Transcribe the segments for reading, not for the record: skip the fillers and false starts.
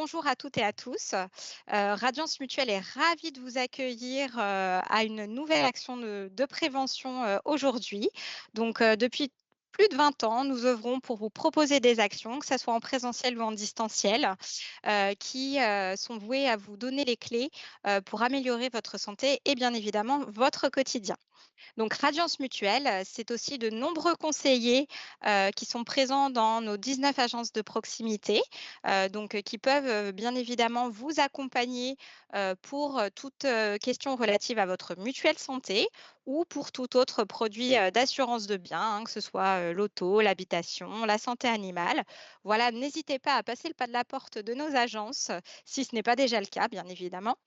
Bonjour à toutes et à tous. Radiance Mutuelle est ravie de vous accueillir, à une nouvelle action de prévention, aujourd'hui. Depuis plus de 20 ans, nous œuvrons pour vous proposer des actions, que ça soit en présentiel ou en distanciel, qui, sont vouées à vous donner les clés, pour améliorer votre santé et bien évidemment votre quotidien. Donc Radiance Mutuelle, c'est aussi de nombreux conseillers, qui sont présents dans nos 19 agences de proximité, qui peuvent, bien évidemment vous accompagner, pour, toute, question relative à votre mutuelle santé ou pour tout autre produit, d'assurance de biens, hein, que ce soit, l'auto, l'habitation, la santé animale. Voilà, n'hésitez pas à passer le pas de la porte de nos agences, si ce n'est pas déjà le cas, bien évidemment.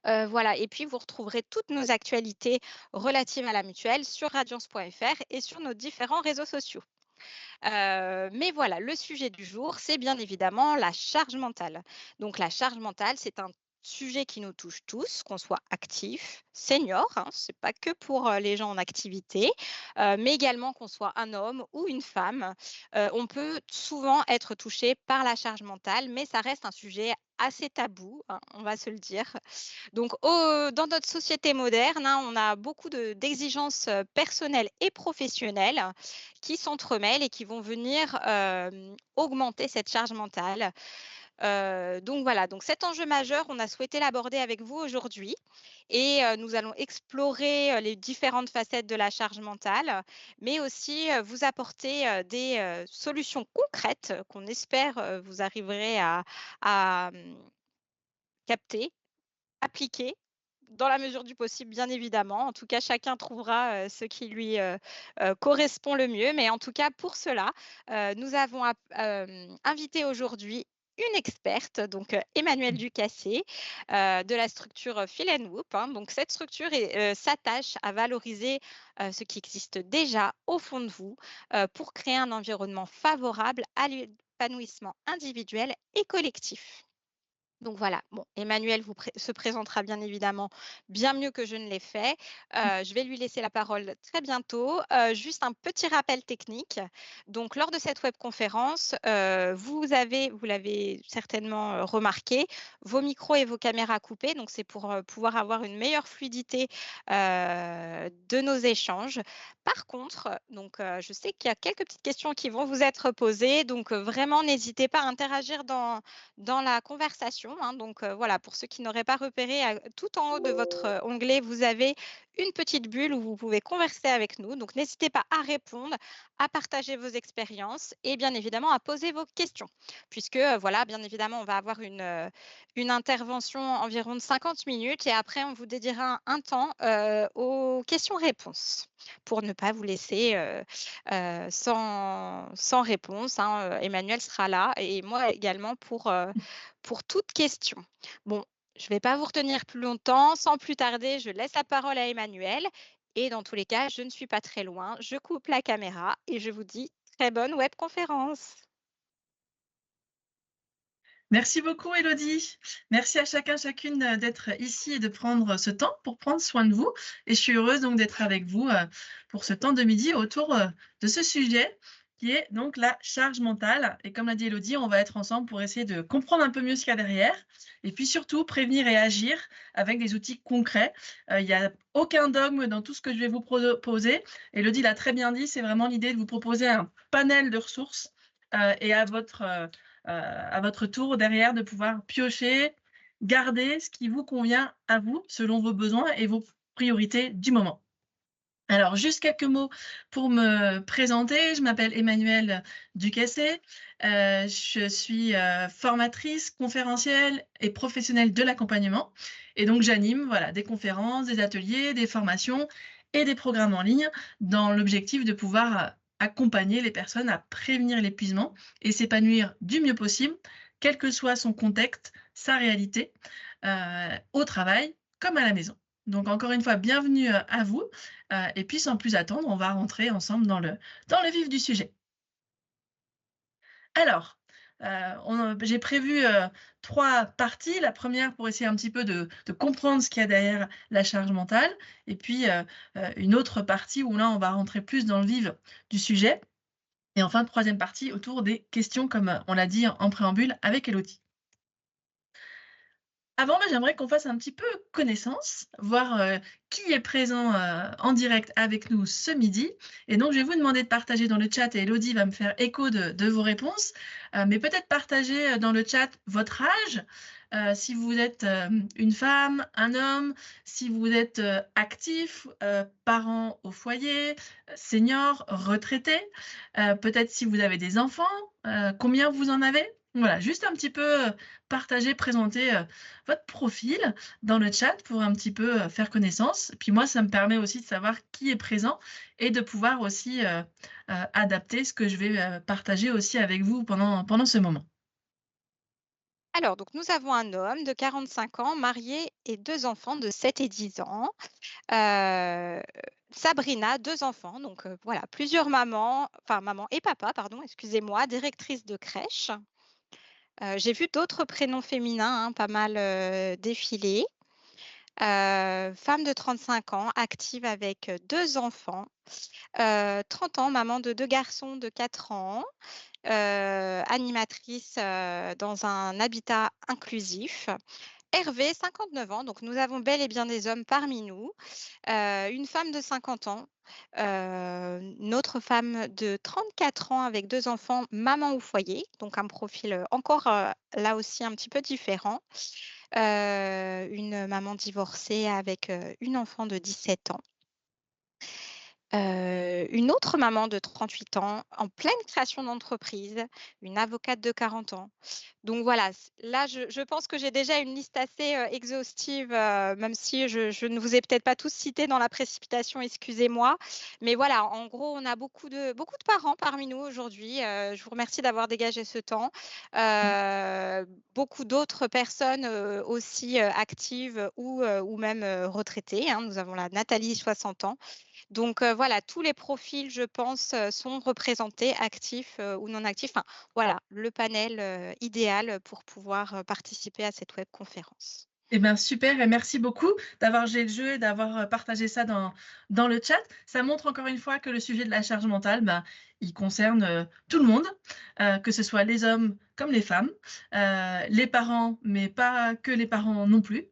Voilà et puis vous retrouverez toutes nos actualités relatives à la mutuelle sur radiance.fr et sur nos différents réseaux sociaux. Mais voilà, le sujet du jour, c'est bien évidemment la charge mentale. Donc la charge mentale, c'est un sujet qui nous touche tous, qu'on soit actif, senior, hein, c'est pas que pour, les gens en activité, mais également qu'on soit un homme ou une femme. On peut souvent être touché par la charge mentale, mais ça reste un sujet assez tabou, hein, on va se le dire. Dans notre société moderne, hein, on a beaucoup d'exigences, personnelles et professionnelles qui s'entremêlent et qui vont venir, augmenter cette charge mentale. Donc cet enjeu majeur, on a souhaité l'aborder avec vous aujourd'hui et nous allons explorer, les différentes facettes de la charge mentale, mais aussi, vous apporter, des, solutions concrètes qu'on espère, vous arriverez à capter, appliquer dans la mesure du possible, bien évidemment. En tout cas, chacun trouvera, ce qui lui, correspond le mieux. Mais en tout cas, pour cela, nous avons invité aujourd'hui une experte, Emmanuelle Ducassé, de la structure Feel and Whoop, hein. Donc cette structure s'attache à valoriser, ce qui existe déjà au fond de vous, pour créer un environnement favorable à l'épanouissement individuel et collectif. Donc voilà, bon, Emmanuel se présentera bien évidemment bien mieux que je ne l'ai fait. Je vais lui laisser la parole très bientôt. Juste un petit rappel technique. Donc lors de cette webconférence, vous l'avez certainement, remarqué, vos micros et vos caméras coupés. Donc c'est pour, pouvoir avoir une meilleure fluidité, de nos échanges. Par contre, je sais qu'il y a quelques petites questions qui vont vous être posées, vraiment n'hésitez pas à interagir dans la conversation, hein. Voilà, pour ceux qui n'auraient pas repéré, tout en haut de votre, onglet, vous avez une petite bulle où vous pouvez converser avec nous. Donc n'hésitez pas à répondre, à partager vos expériences et bien évidemment à poser vos questions. Puisque, voilà, bien évidemment, on va avoir une intervention environ de 50 minutes et après on vous dédiera un temps, aux questions-réponses pour ne pas vous laisser, sans réponse, hein. Emmanuel sera là et moi également pour toute question. Bon, je ne vais pas vous retenir plus longtemps. Sans plus tarder, je laisse la parole à Emmanuel et dans tous les cas, je ne suis pas très loin. Je coupe la caméra et je vous dis très bonne webconférence. Merci beaucoup Elodie. Merci à chacun, chacune d'être ici et de prendre ce temps pour prendre soin de vous. Et je suis heureuse donc d'être avec vous pour ce temps de midi autour de ce sujet qui est donc la charge mentale. Et comme l'a dit Elodie, on va être ensemble pour essayer de comprendre un peu mieux ce qu'il y a derrière et puis surtout prévenir et agir avec des outils concrets. Il n'y a aucun dogme dans tout ce que je vais vous proposer. Elodie l'a très bien dit, c'est vraiment l'idée de vous proposer un panel de ressources et à votre tour derrière de pouvoir piocher, garder ce qui vous convient à vous, selon vos besoins et vos priorités du moment. Alors, juste quelques mots pour me présenter. Je m'appelle Emmanuelle Ducassé. Je suis formatrice, conférencielle et professionnelle de l'accompagnement. Et donc, j'anime voilà, des conférences, des ateliers, des formations et des programmes en ligne dans l'objectif de pouvoir accompagner les personnes à prévenir l'épuisement et s'épanouir du mieux possible, quel que soit son contexte, sa réalité, au travail comme à la maison. Donc, encore une fois, bienvenue à vous. Et puis, sans plus attendre, on va rentrer ensemble dans le vif du sujet. Alors, j'ai prévu 3 parties. La première pour essayer un petit peu de comprendre ce qu'il y a derrière la charge mentale et puis, une autre partie où là, on va rentrer plus dans le vif du sujet et enfin, troisième partie autour des questions comme, on l'a dit en préambule avec Elodie. Avant, j'aimerais qu'on fasse un petit peu connaissance, voir, qui est présent, en direct avec nous ce midi et donc je vais vous demander de partager dans le chat et Elodie va me faire écho de vos réponses, mais peut-être partager, dans le chat votre âge, si vous êtes, une femme, un homme, si vous êtes, actif, parent au foyer, senior, retraité, peut-être si vous avez des enfants, combien vous en avez? Voilà, juste un petit peu, partager, présenter, votre profil dans le chat pour un petit peu, faire connaissance. Puis moi, ça me permet aussi de savoir qui est présent et de pouvoir aussi, adapter ce que je vais, partager aussi avec vous pendant ce moment. Alors, donc nous avons un homme de 45 ans, marié et 2 enfants de 7 et 10 ans. Heu, Sabrina, 2 enfants, donc voilà, plusieurs mamans, enfin maman et papa, pardon, excusez-moi, directrice de crèche. J'ai vu d'autres prénoms féminins, hein, pas mal, défiler. Femme de 35 ans, active avec, 2 enfants. 30 ans, maman de 2 garçons de 4 ans, animatrice, dans un habitat inclusif. Hervé, 59 ans, donc nous avons bel et bien des hommes parmi nous. Une femme de 50 ans, une autre femme de 34 ans avec 2 enfants, maman au foyer, donc un profil, encore, là aussi un petit peu différent. Une maman divorcée avec, une enfant de 17 ans. Une autre maman de 38 ans, en pleine création d'entreprise, une avocate de 40 ans. Donc voilà, là, je pense que j'ai déjà une liste assez, exhaustive, même si je ne vous ai peut-être pas tous cités dans la précipitation, excusez-moi. Mais voilà, en gros, on a beaucoup de parents parmi nous aujourd'hui. Je vous remercie d'avoir dégagé ce temps. Mmh. Beaucoup d'autres personnes, aussi, actives ou même, retraitées, hein. Nous avons la Nathalie, 60 ans. Donc voilà, tous les profils, je pense, sont représentés, actifs, ou non actifs. Enfin, voilà, le panel, idéal pour pouvoir, participer à cette webconférence. Eh ben, super et merci beaucoup d'avoir joué le jeu et d'avoir, partagé ça dans le chat. Ça montre encore une fois que le sujet de la charge mentale, il concerne, tout le monde, que ce soit les hommes comme les femmes, les parents, mais pas que les parents non plus,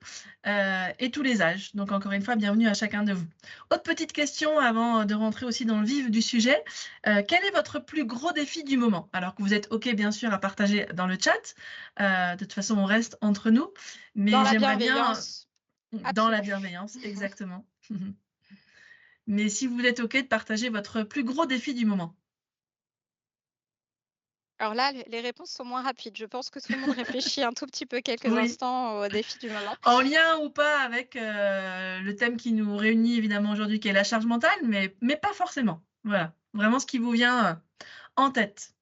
et tous les âges. Donc encore une fois, bienvenue à chacun de vous. Autre petite question avant, de rentrer aussi dans le vif du sujet, quel est votre plus gros défi du moment? Alors que vous êtes OK bien sûr à partager dans le chat, de toute façon on reste entre nous, Dans mais la j'aimerais bien, bienveillance dans la absolue. bienveillance, exactement. Mais si vous êtes OK de partager votre plus gros défi du moment. Alors là, les réponses sont moins rapides. Je pense que tout le monde réfléchit un tout petit peu quelques Oui, instants au défi du moment. en lien ou pas avec, le thème qui nous réunit évidemment aujourd'hui qui est la charge mentale, mais pas forcément. Voilà, vraiment ce qui vous vient, en tête,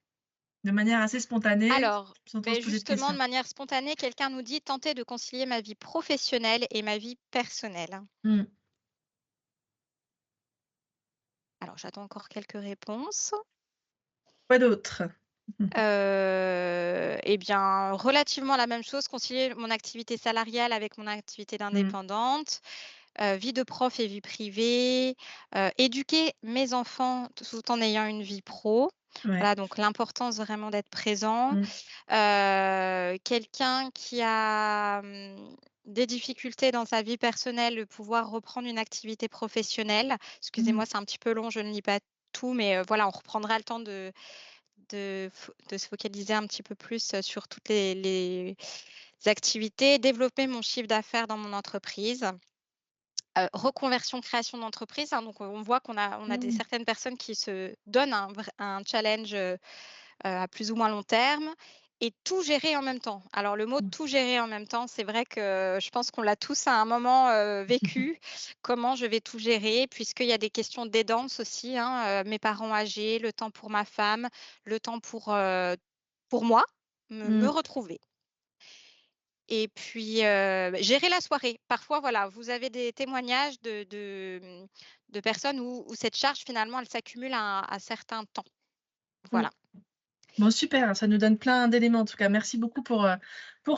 de manière assez spontanée, Alors, sans trop se beh, poser de justement, de questions. manière spontanée, quelqu'un nous dit: «Tenter de concilier ma vie professionnelle et ma vie personnelle». Mmh. Alors, j'attends encore quelques réponses. Quoi d'autre? Et bien, relativement la même chose, concilier mon activité salariale avec mon activité Mmh. d'indépendante, vie de prof et vie privée, éduquer mes enfants tout en ayant une vie pro. Ouais. Voilà, donc l'importance vraiment d'être présent. Mmh. Quelqu'un qui a, des difficultés dans sa vie personnelle, de pouvoir reprendre une activité professionnelle. Mmh. Excusez-moi, c'est un petit peu long, je ne lis pas tout, mais voilà, on reprendra le temps de se focaliser un petit peu plus, sur toutes les activités, développer mon chiffre d'affaires dans mon entreprise, reconversion, création d'entreprise, hein, donc on voit qu'on a des Mmh. certaines personnes qui se donnent un challenge, à plus ou moins long terme et tout gérer en même temps. Alors le mot Mmh. «tout gérer en même temps», c'est vrai que je pense qu'on l'a tous à un moment, vécu. Comment je vais tout gérer? Puisqu'il y a des questions d'aidance aussi, hein, mes parents âgés, le temps pour ma femme, le temps pour moi, me Mmh. retrouver et puis, gérer la soirée. Parfois, voilà, vous avez des témoignages de personnes où cette charge finalement elle s'accumule à certains temps. Mmh. Voilà. Bon super, ça nous donne plein d'éléments en tout cas. Merci beaucoup pour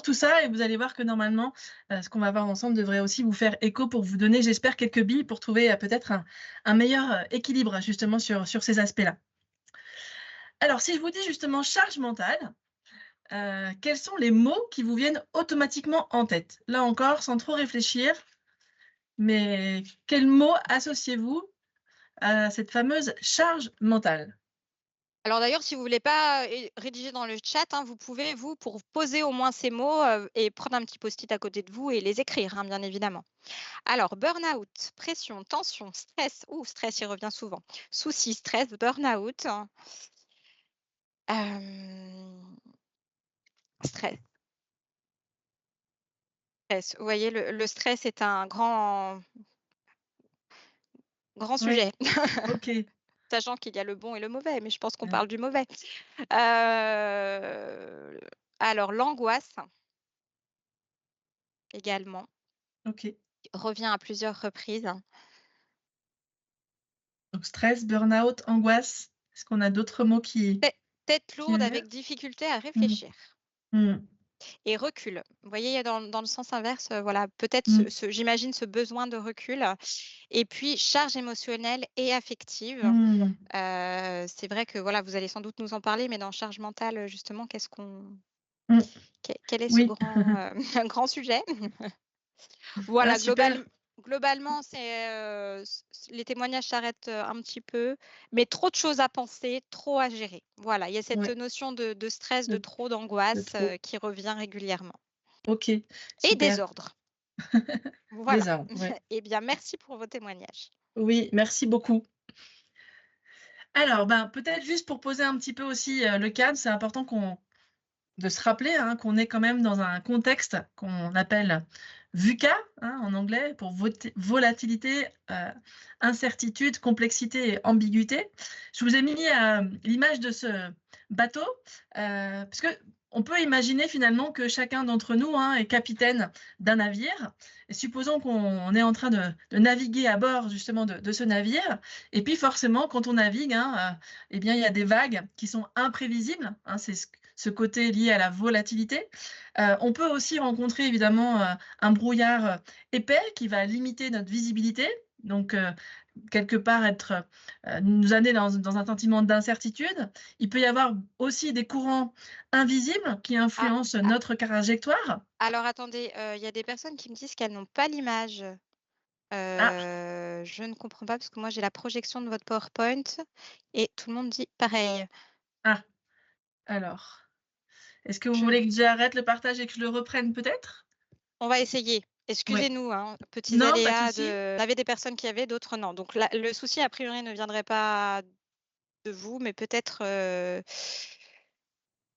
tout ça et vous allez voir que normalement, ce qu'on va voir ensemble devrait aussi vous faire écho pour vous donner, j'espère, quelques billes pour trouver, peut-être un meilleur, équilibre justement sur ces aspects-là. Alors si je vous dis justement charge mentale, quels sont les mots qui vous viennent automatiquement en tête? Là encore, sans trop réfléchir, mais quels mots associez-vous à cette fameuse charge mentale? Alors d'ailleurs, si vous voulez pas rédiger dans le chat, hein, vous pouvez, vous, pour poser au moins ces mots et prendre un petit post-it à côté de vous et les écrire, hein, bien évidemment. Alors, burn-out, pression, tension, stress. Ouh, stress, il revient souvent. Soucis, stress, burn-out. Euh, stress, stress. Vous voyez, le stress est un grand Oui, sujet, OK. sachant qu'il y a le bon et le mauvais, mais je pense qu'on Mmh, parle du mauvais. Euh, alors, l'angoisse également OK. revient à plusieurs reprises. Donc stress, burn-out, angoisse. Est-ce qu'on a d'autres mots qui Tête qui lourde viennent? avec difficulté à Mmh. réfléchir Mmh. et recul. Vous voyez, dans le sens inverse, voilà, peut-être Mmh. j'imagine ce besoin de recul et puis charge émotionnelle et affective. Mmh. C'est vrai que, voilà, vous allez sans doute nous en parler, mais dans charge mentale, justement, Mmh. quel est ce Oui. grand, grand sujet? Ah Voilà, super. globalement, c'est, les témoignages s'arrêtent, un petit peu, mais trop de choses à penser, trop à gérer. Voilà, il y a cette Ouais, notion de stress, de de trop, de d'angoisse, trop. qui revient régulièrement OK, et super. désordre. Voilà. Désordre, ouais. Eh bien, merci pour vos témoignages. Oui, merci beaucoup. Alors, ben, peut-être juste pour poser un petit peu aussi, le cadre, c'est important qu'on de se rappeler, hein, qu'on est quand même dans un contexte qu'on appelle VUCA, hein, en anglais, pour volatilité, incertitude, complexité et ambiguïté. Je vous ai mis, l'image de ce bateau, parce qu'on peut imaginer finalement que chacun d'entre nous, hein, est capitaine d'un navire et supposons qu'on est en train de naviguer à bord justement de ce navire et puis forcément quand on navigue, hein, eh bien il y a des vagues qui sont imprévisibles, hein, c'est ce côté lié à la volatilité. On peut aussi rencontrer évidemment, un brouillard, épais qui va limiter notre visibilité, donc quelque part être, nous amener dans un sentiment d'incertitude. Il peut y avoir aussi des courants invisibles qui Ah, influencent a notre trajectoire. alors attendez, il y a des personnes qui me disent qu'elles n'ont pas l'image. Ah, Je ne comprends pas parce que moi j'ai la projection de votre PowerPoint et tout le monde dit pareil. ah, alors, est-ce que vous Je voulez que j'arrête le partage et que je le reprenne peut-être? On va essayer. Oui. Excusez-nous, hein, petits Non, pas de aléas souci. de on avait des personnes qui avaient, d'autres non. Donc là, le souci a priori ne viendrait pas de vous, mais peut-être,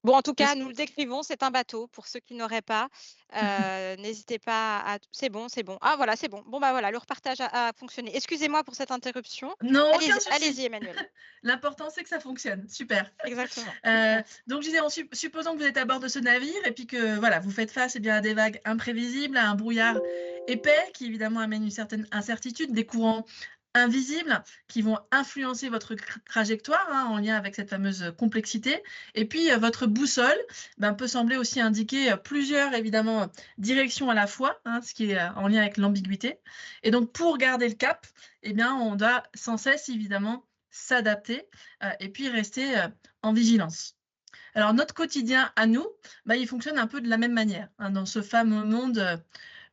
bon, en tout cas, Est-ce nous le décrivons, c'est un bateau pour ceux qui n'auraient pas. N'hésitez pas à c'est bon, c'est bon. Ah voilà, c'est bon. Bon, bah, voilà, le repartage a fonctionné. Excusez-moi pour cette interruption. Non, aucun Allez-y, souci. allez-y Emmanuel. L'important, c'est que ça fonctionne. Super. Exactement. Donc je disais, supposons que vous êtes à bord de ce navire et puis que voilà, vous faites face, eh bien, à des vagues imprévisibles, à un brouillard épais qui évidemment amène une certaine incertitude, des courants invisibles qui vont influencer votre trajectoire, hein, en lien avec cette fameuse complexité. Et puis votre boussole, ben, peut sembler aussi indiquer plusieurs évidemment directions à la fois, hein, ce qui est en lien avec l'ambiguïté. Et donc pour garder le cap, eh bien, on doit sans cesse évidemment s'adapter et puis rester en vigilance. Alors notre quotidien à nous, bah, il fonctionne un peu de la même manière, hein, dans ce fameux monde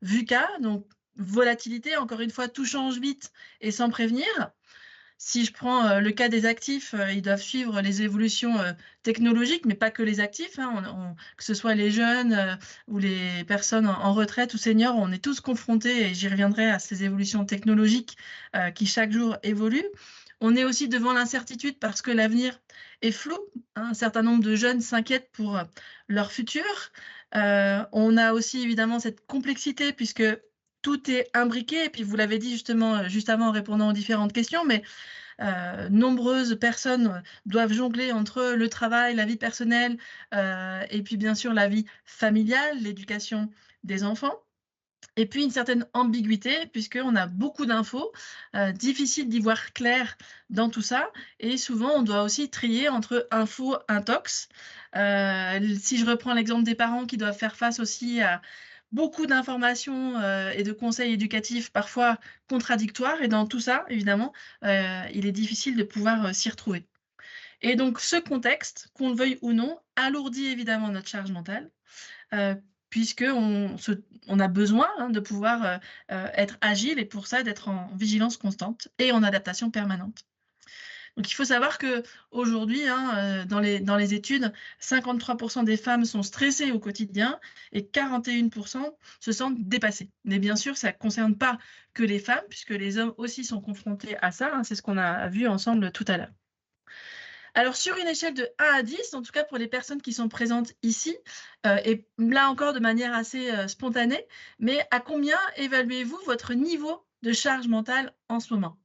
VUCA, donc volatilité, encore une fois, tout change vite et sans prévenir. Si je prends le cas des actifs, ils doivent suivre les évolutions technologiques, mais pas que les actifs, hein, que ce soit les jeunes ou les personnes en retraite ou seniors, on est tous confrontés, et j'y reviendrai, à ces évolutions technologiques qui chaque jour évoluent. On est aussi devant l'incertitude parce que l'avenir est flou, hein. Un certain nombre de jeunes s'inquiètent pour leur futur. On a aussi évidemment cette complexité puisque tout est imbriqué et puis vous l'avez dit justement, juste avant en répondant aux différentes questions, mais nombreuses personnes doivent jongler entre le travail, la vie personnelle, et puis bien sûr la vie familiale, l'éducation des enfants. Et puis une certaine ambiguïté puisqu'on a beaucoup d'infos, difficile d'y voir clair dans tout ça et souvent on doit aussi trier entre info, intox. Si je reprends l'exemple des parents qui doivent faire face aussi à beaucoup d'informations, et de conseils éducatifs parfois contradictoires et dans tout ça évidemment, il est difficile de pouvoir, s'y retrouver. Et donc ce contexte, qu'on le veuille ou non, alourdit évidemment notre charge mentale, heu, puisqu'on a besoin, hein, de pouvoir, être agile et pour ça d'être en vigilance constante et en adaptation permanente. Donc il faut savoir qu'aujourd'hui, hein, dans les études, 53 des femmes sont stressées au quotidien et 41 se sentent dépassées. Mais bien sûr, ça ne concerne pas que les femmes, puisque les hommes aussi sont confrontés à ça, hein, c'est ce qu'on a vu ensemble tout à l'heure. Alors sur une échelle de 1 à 10, en tout cas pour les personnes qui sont présentes ici, et là encore de manière assez, spontanée, mais à combien évaluez-vous votre niveau de charge mentale en ce moment?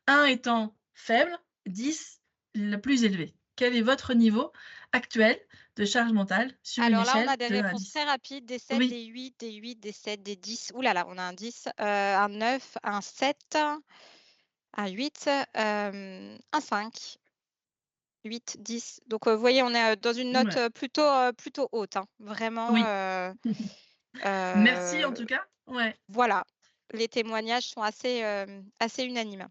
1 étant faible, 10 le plus élevé. Quel est votre niveau actuel de charge mentale sur une Alors là, on échelle a des de 1 à réponses 10? très rapides, des 7, Oui, des 8, des 8, des 7, des 10. Ouh là là, on a un 10, un 9, un 7, un 8, un 5, 8, 10. Donc, vous voyez, on est, dans une note, ouais, plutôt haute, hein. Vraiment, oui. Merci en heu, tout cas. Ouais. voilà. Les témoignages sont assez unanimes.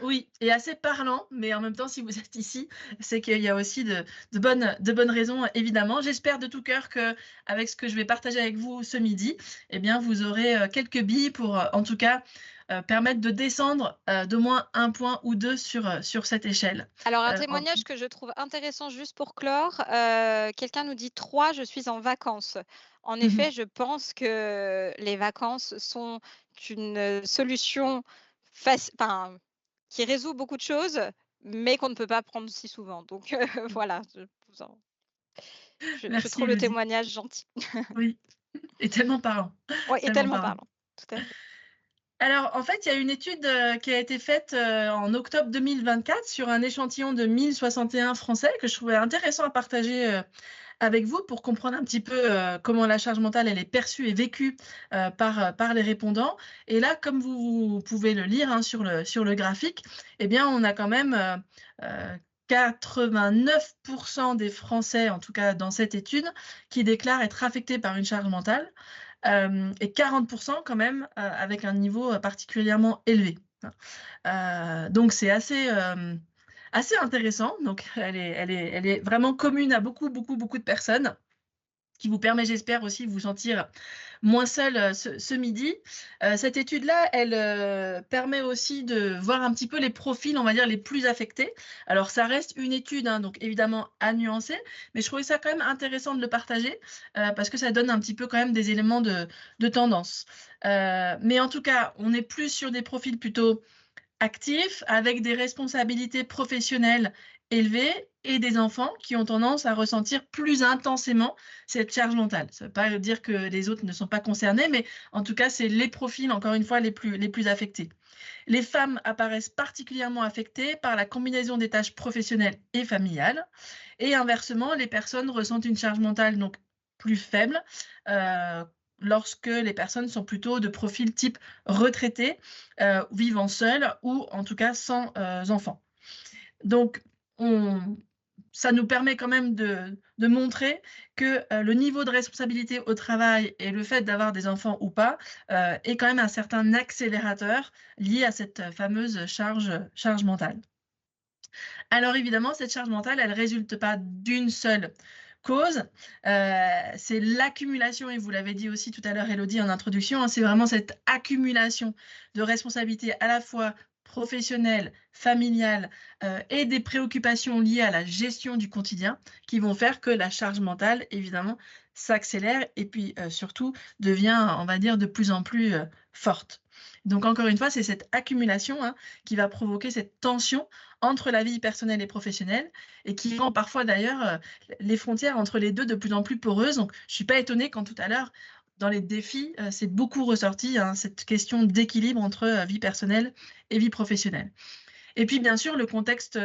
Oui et assez parlant, mais en même temps, si vous êtes ici, c'est qu'il y a aussi de bonnes raisons, évidemment. J'espère de tout cœur qu'avec ce que je vais partager avec vous ce midi, eh bien, vous aurez, quelques billes pour, en tout cas, permettre de descendre, d'au moins 1 point ou 2 sur cette échelle. Alors un En témoignage que je trouve intéressant juste pour clore, quelqu'un nous dit: «3, je suis en vacances». En effet, je pense que les vacances sont une, solution enfin, qui résout beaucoup de choses, mais qu'on ne peut pas prendre si souvent. Donc voilà, je Merci trouve le Élodie. témoignage gentil. Oui et tellement parlant, Ouais et tellement tellement parlant. parlant. Tout à fait. Alors, en fait, il y a une étude, qui a été faite, en octobre 2024 sur un échantillon de 1 061 Français que je trouvais intéressant à partager, avec vous pour comprendre un petit peu, comment la charge mentale, elle est perçue et vécue, par les répondants et là, comme vous pouvez le lire, hein, sur le graphique, eh bien, on a quand même, 89 des Français, en tout cas dans cette étude, qui déclarent être affectés par une charge mentale. Et 40 quand même, avec un niveau, particulièrement élevé, hein. Donc c'est assez intéressant. Donc elle est vraiment commune à beaucoup, beaucoup, beaucoup de personnes qui vous permet, j'espère aussi, de vous sentir moins seul, ce midi. Cette étude-là, elle, permet aussi de voir un petit peu les profils, on va dire, les plus affectés. Alors ça reste une étude, hein, donc évidemment à nuancer, mais je trouvais ça quand même intéressant de le partager, parce que ça donne un petit peu quand même des éléments de tendance. Mais en tout cas, on est plus sur des profils plutôt actifs, avec des responsabilités professionnelles élevées et des enfants qui ont tendance à ressentir plus intensément cette charge mentale. Ça ne veut pas dire que les autres ne sont pas concernés, mais en tout cas, c'est les profils, encore une fois, les plus affectés. Les femmes apparaissent particulièrement affectées par la combinaison des tâches professionnelles et familiales. Et inversement, les personnes ressentent une charge mentale donc plus faible euh, lorsque les personnes sont plutôt de profil type retraité, vivant seul ou en tout cas sans enfants. Donc, on, ça nous permet quand même de montrer que le niveau de responsabilité au travail et le fait d'avoir des enfants ou pas est quand même un certain accélérateur lié à cette fameuse charge mentale. Alors évidemment, cette charge mentale, elle ne résulte pas d'une seule cause, c'est l'accumulation, et vous l'avez dit aussi tout à l'heure, Élodie, en introduction, hein, c'est vraiment cette accumulation de responsabilités à la fois professionnelles, familiales et des préoccupations liées à la gestion du quotidien qui vont faire que la charge mentale, évidemment, s'accélère et puis surtout devient, on va dire, de plus en plus forte. Donc encore une fois, c'est cette accumulation, hein, qui va provoquer cette tension entre la vie personnelle et professionnelle et qui rend parfois d'ailleurs les frontières entre les 2 de plus en plus poreuses. Donc je suis pas étonnée quand tout à l'heure, dans les défis, c'est beaucoup ressorti, hein, cette question d'équilibre entre, vie personnelle et vie professionnelle. Et puis bien sûr, le contexte,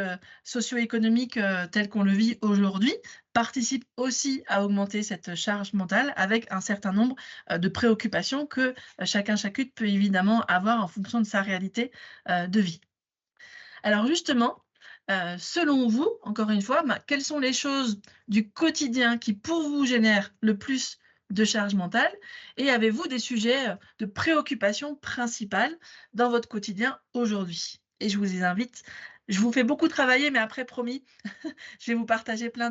socio-économique, tel qu'on le vit aujourd'hui, participe aussi à augmenter cette charge mentale avec un certain nombre, de préoccupations que, chacun, chacune peut évidemment avoir en fonction de sa réalité, de vie. Alors justement, selon vous, encore une fois, quelles sont les choses du quotidien qui, pour vous, génèrent le plus de charge mentale? Et avez-vous des sujets, de préoccupation principales dans votre quotidien aujourd'hui? Et je vous invite Je vous fais beaucoup travailler, mais après, promis, je vais vous partager plein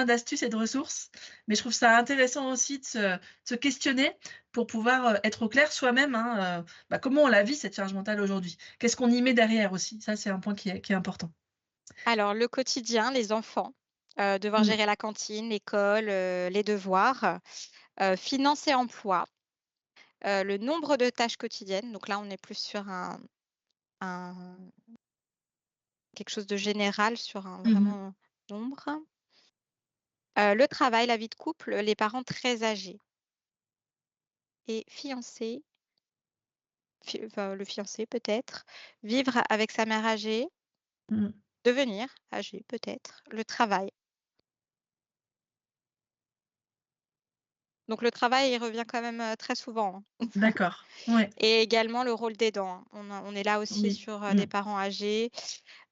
d'astuces et de ressources. Mais je trouve ça intéressant aussi de se questionner pour pouvoir être au clair soi-même, hein, bah, comment on la vit, cette charge mentale aujourd'hui. Qu'est-ce qu'on y met derrière aussi? Ça, c'est un point qui est important. Alors le quotidien, les enfants, devoir Mmh. gérer la cantine, l'école, les devoirs, finances et emploi, le nombre de tâches quotidiennes, donc là on est plus sur un quelque chose de général, sur un Mmh mh. vraiment nombre. Le travail, la vie de couple, les parents très âgés et fiancé, enfin le fiancé peut-être, vivre avec sa mère âgée, Mmh. devenir âgé peut-être, le travail. Donc le travail, il revient quand même, très souvent, hein. D'accord. Ouais. Et également le rôle d'aidant, hein. On est là aussi Oui. sur, Mmh. des parents âgés,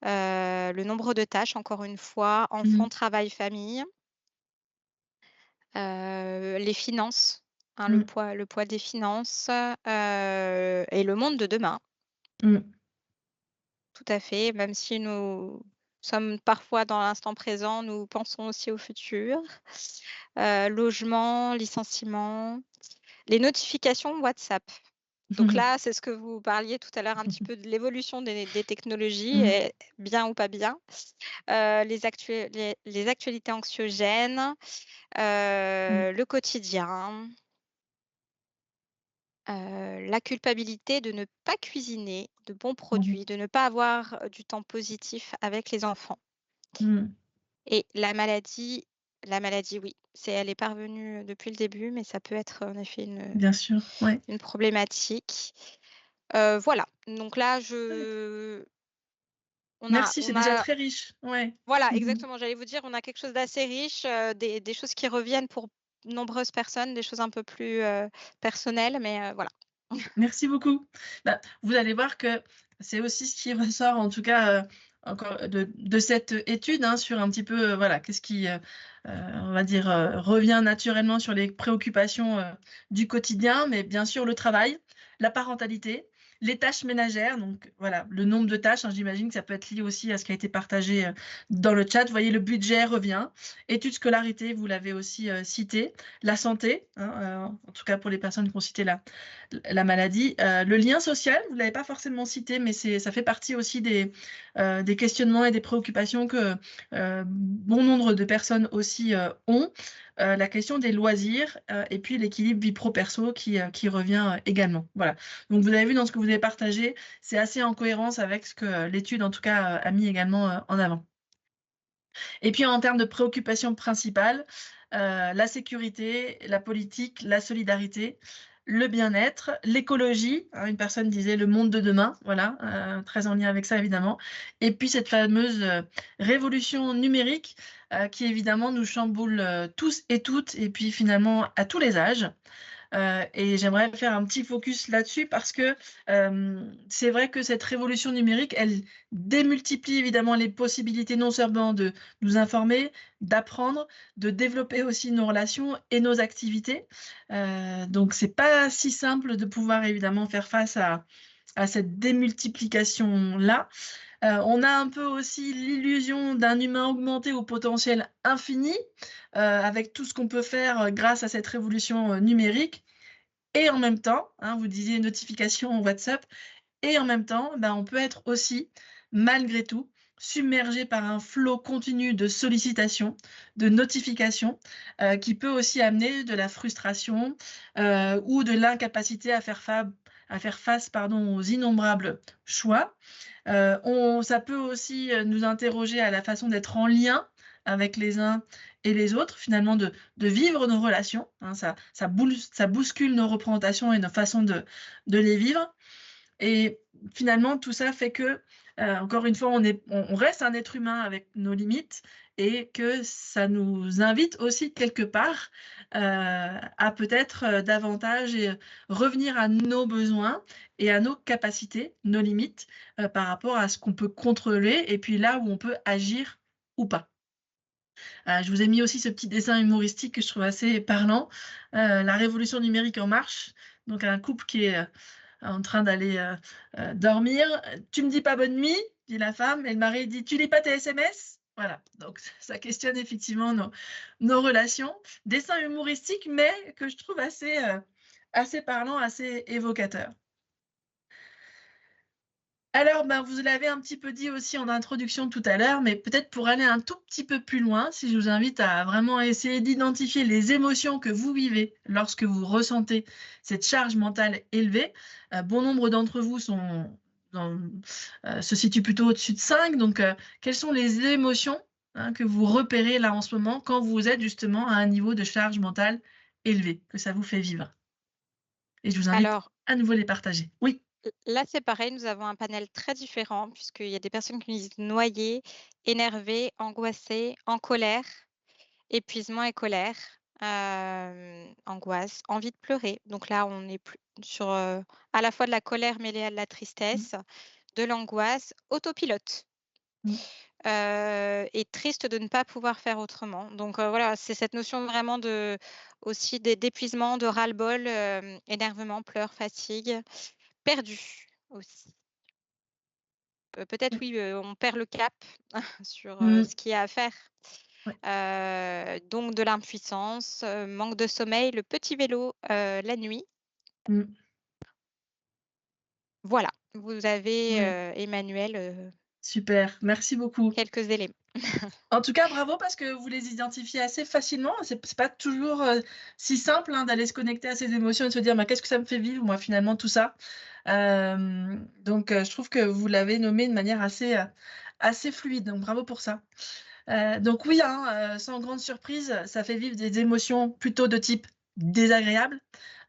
le nombre de tâches encore une fois, Mmh. enfants, travail, famille, les finances, hein, Mmh. le poids des finances, et le monde de demain. Mmh. Tout à fait, même si nous sommes parfois dans l'instant présent, nous pensons aussi au futur. Logement, licenciement, les notifications WhatsApp. Donc là, c'est ce que vous parliez tout à l'heure un petit peu de l'évolution des technologies, Mmh. et bien ou pas bien. Les actualités anxiogènes, Mmh. le quotidien, la culpabilité de ne pas cuisiner de bons Mmh. produits, de ne pas avoir, du temps positif avec les enfants. Mmh. Et la maladie, oui, elle est pas revenue depuis le début, mais ça peut être en effet Bien sûr, ouais. une problématique. Voilà, donc là, Ouais. on a Merci, c'est on déjà a très riche. Ouais. voilà, Mmh mh. exactement, j'allais vous dire, on a quelque chose d'assez riche, des choses qui reviennent pour nombreuses personnes, des choses un peu plus, personnelles, mais voilà. Merci beaucoup. Bah, vous allez voir que c'est aussi ce qui ressort en tout cas, encore de cette étude, hein, sur un petit peu, voilà, qu'est-ce qui, on va dire, revient naturellement sur les préoccupations, du quotidien. Mais bien sûr le travail, la parentalité, les tâches ménagères, donc voilà, le nombre de tâches, hein, j'imagine que ça peut être lié aussi à ce qui a été partagé, dans le chat. Vous voyez, le budget revient. Études scolarité, vous l'avez aussi, cité. La santé, hein, en tout cas pour les personnes qui ont cité la maladie. Le lien social, vous ne l'avez pas forcément cité, mais ça fait partie aussi des questionnements et des préoccupations que bon nombre de personnes aussi ont. La question des loisirs et puis l'équilibre vie pro-perso qui revient également. Voilà. Donc vous avez vu dans ce que vous avez partagé, c'est assez en cohérence avec ce que l'étude en tout cas a mis également en avant. Et puis en termes de préoccupations principales, la sécurité, la politique, la solidarité, le bien-être, l'écologie, hein, une personne disait le monde de demain, voilà, très en lien avec ça évidemment. Et puis cette fameuse révolution numérique qui évidemment nous chamboule tous et toutes, et puis finalement à tous les âges. Et j'aimerais faire un petit focus là-dessus parce que, c'est vrai que cette révolution numérique, elle démultiplie évidemment les possibilités non seulement de nous informer, d'apprendre, de développer aussi nos relations et nos activités. Donc c'est pas si simple de pouvoir évidemment faire face à cette démultiplication-là. On a un peu aussi l'illusion d'un humain augmenté au potentiel infini, avec tout ce qu'on peut faire, grâce à cette révolution, numérique. Et en même temps, hein, vous disiez notification WhatsApp, et en même temps, ben, on peut être aussi, malgré tout, submergé par un flot continu de sollicitations, de notifications, qui peut aussi amener de la frustration, ou de l'incapacité à faire face, pardon, aux innombrables choix. Ça peut aussi, nous interroger à la façon d'être en lien avec les uns et les autres, finalement de vivre nos relations, hein. Ça bouscule nos représentations et nos façons de les vivre. Et finalement, tout ça fait que, encore une fois, on reste un être humain avec nos limites, et que ça nous invite aussi quelque part, à peut-être, davantage revenir à nos besoins et à nos capacités, nos limites, par rapport à ce qu'on peut contrôler et puis là où on peut agir ou pas. Je vous ai mis aussi ce petit dessin humoristique que je trouve assez parlant. La révolution numérique en marche, donc un couple qui est, en train d'aller, dormir. «Tu me dis pas bonne nuit?» dit la femme, et le mari dit: «Tu lis pas tes SMS?» Voilà, donc ça questionne effectivement nos relations. Dessin humoristique, mais que je trouve assez parlant, assez évocateur. Alors, ben, vous l'avez un petit peu dit aussi en introduction tout à l'heure, mais peut-être pour aller un tout petit peu plus loin, si je vous invite à vraiment essayer d'identifier les émotions que vous vivez lorsque vous ressentez cette charge mentale élevée. Bon nombre d'entre vous dans- se situent plutôt au-dessus de 5. Donc, quelles sont les émotions, hein, que vous repérez là en ce moment quand vous êtes justement à un niveau de charge mentale élevé, que ça vous fait vivre? Et je vous invite Alors, à nouveau les partager. Oui. là, c'est pareil, nous avons un panel très différent puisqu'il y a des personnes qui nous disent noyées, énervées, angoissées, en colère, épuisement et colère, angoisse, envie de pleurer. Donc là, on est plus sur, à la fois de la colère mêlée à de la Mm, tristesse, de l'angoisse, autopilote, mm, et triste de ne pas pouvoir faire autrement. Donc, voilà, c'est cette notion vraiment de aussi d'épuisement, de ras-le-bol, énervement, pleurs, fatigue, perdu aussi. Peut-être mm, oui, on perd le cap sur, mm. ce qu'il y a à faire. Ouais. Donc de l'impuissance, manque de sommeil, le petit vélo, la nuit. Mmh. Voilà, vous avez, Ouais, Emmanuel, super, merci beaucoup. quelques éléments. En tout cas, bravo parce que vous les identifiez assez facilement. C'est pas toujours, si simple, hein, d'aller se connecter à ses émotions et de se dire: «Bah, qu'est-ce que ça me fait vivre moi finalement tout ça?» Donc je trouve que vous l'avez nommé de manière assez fluide, donc bravo pour ça. Donc oui, hein, sans grande surprise, ça fait vivre des émotions plutôt de type désagréable,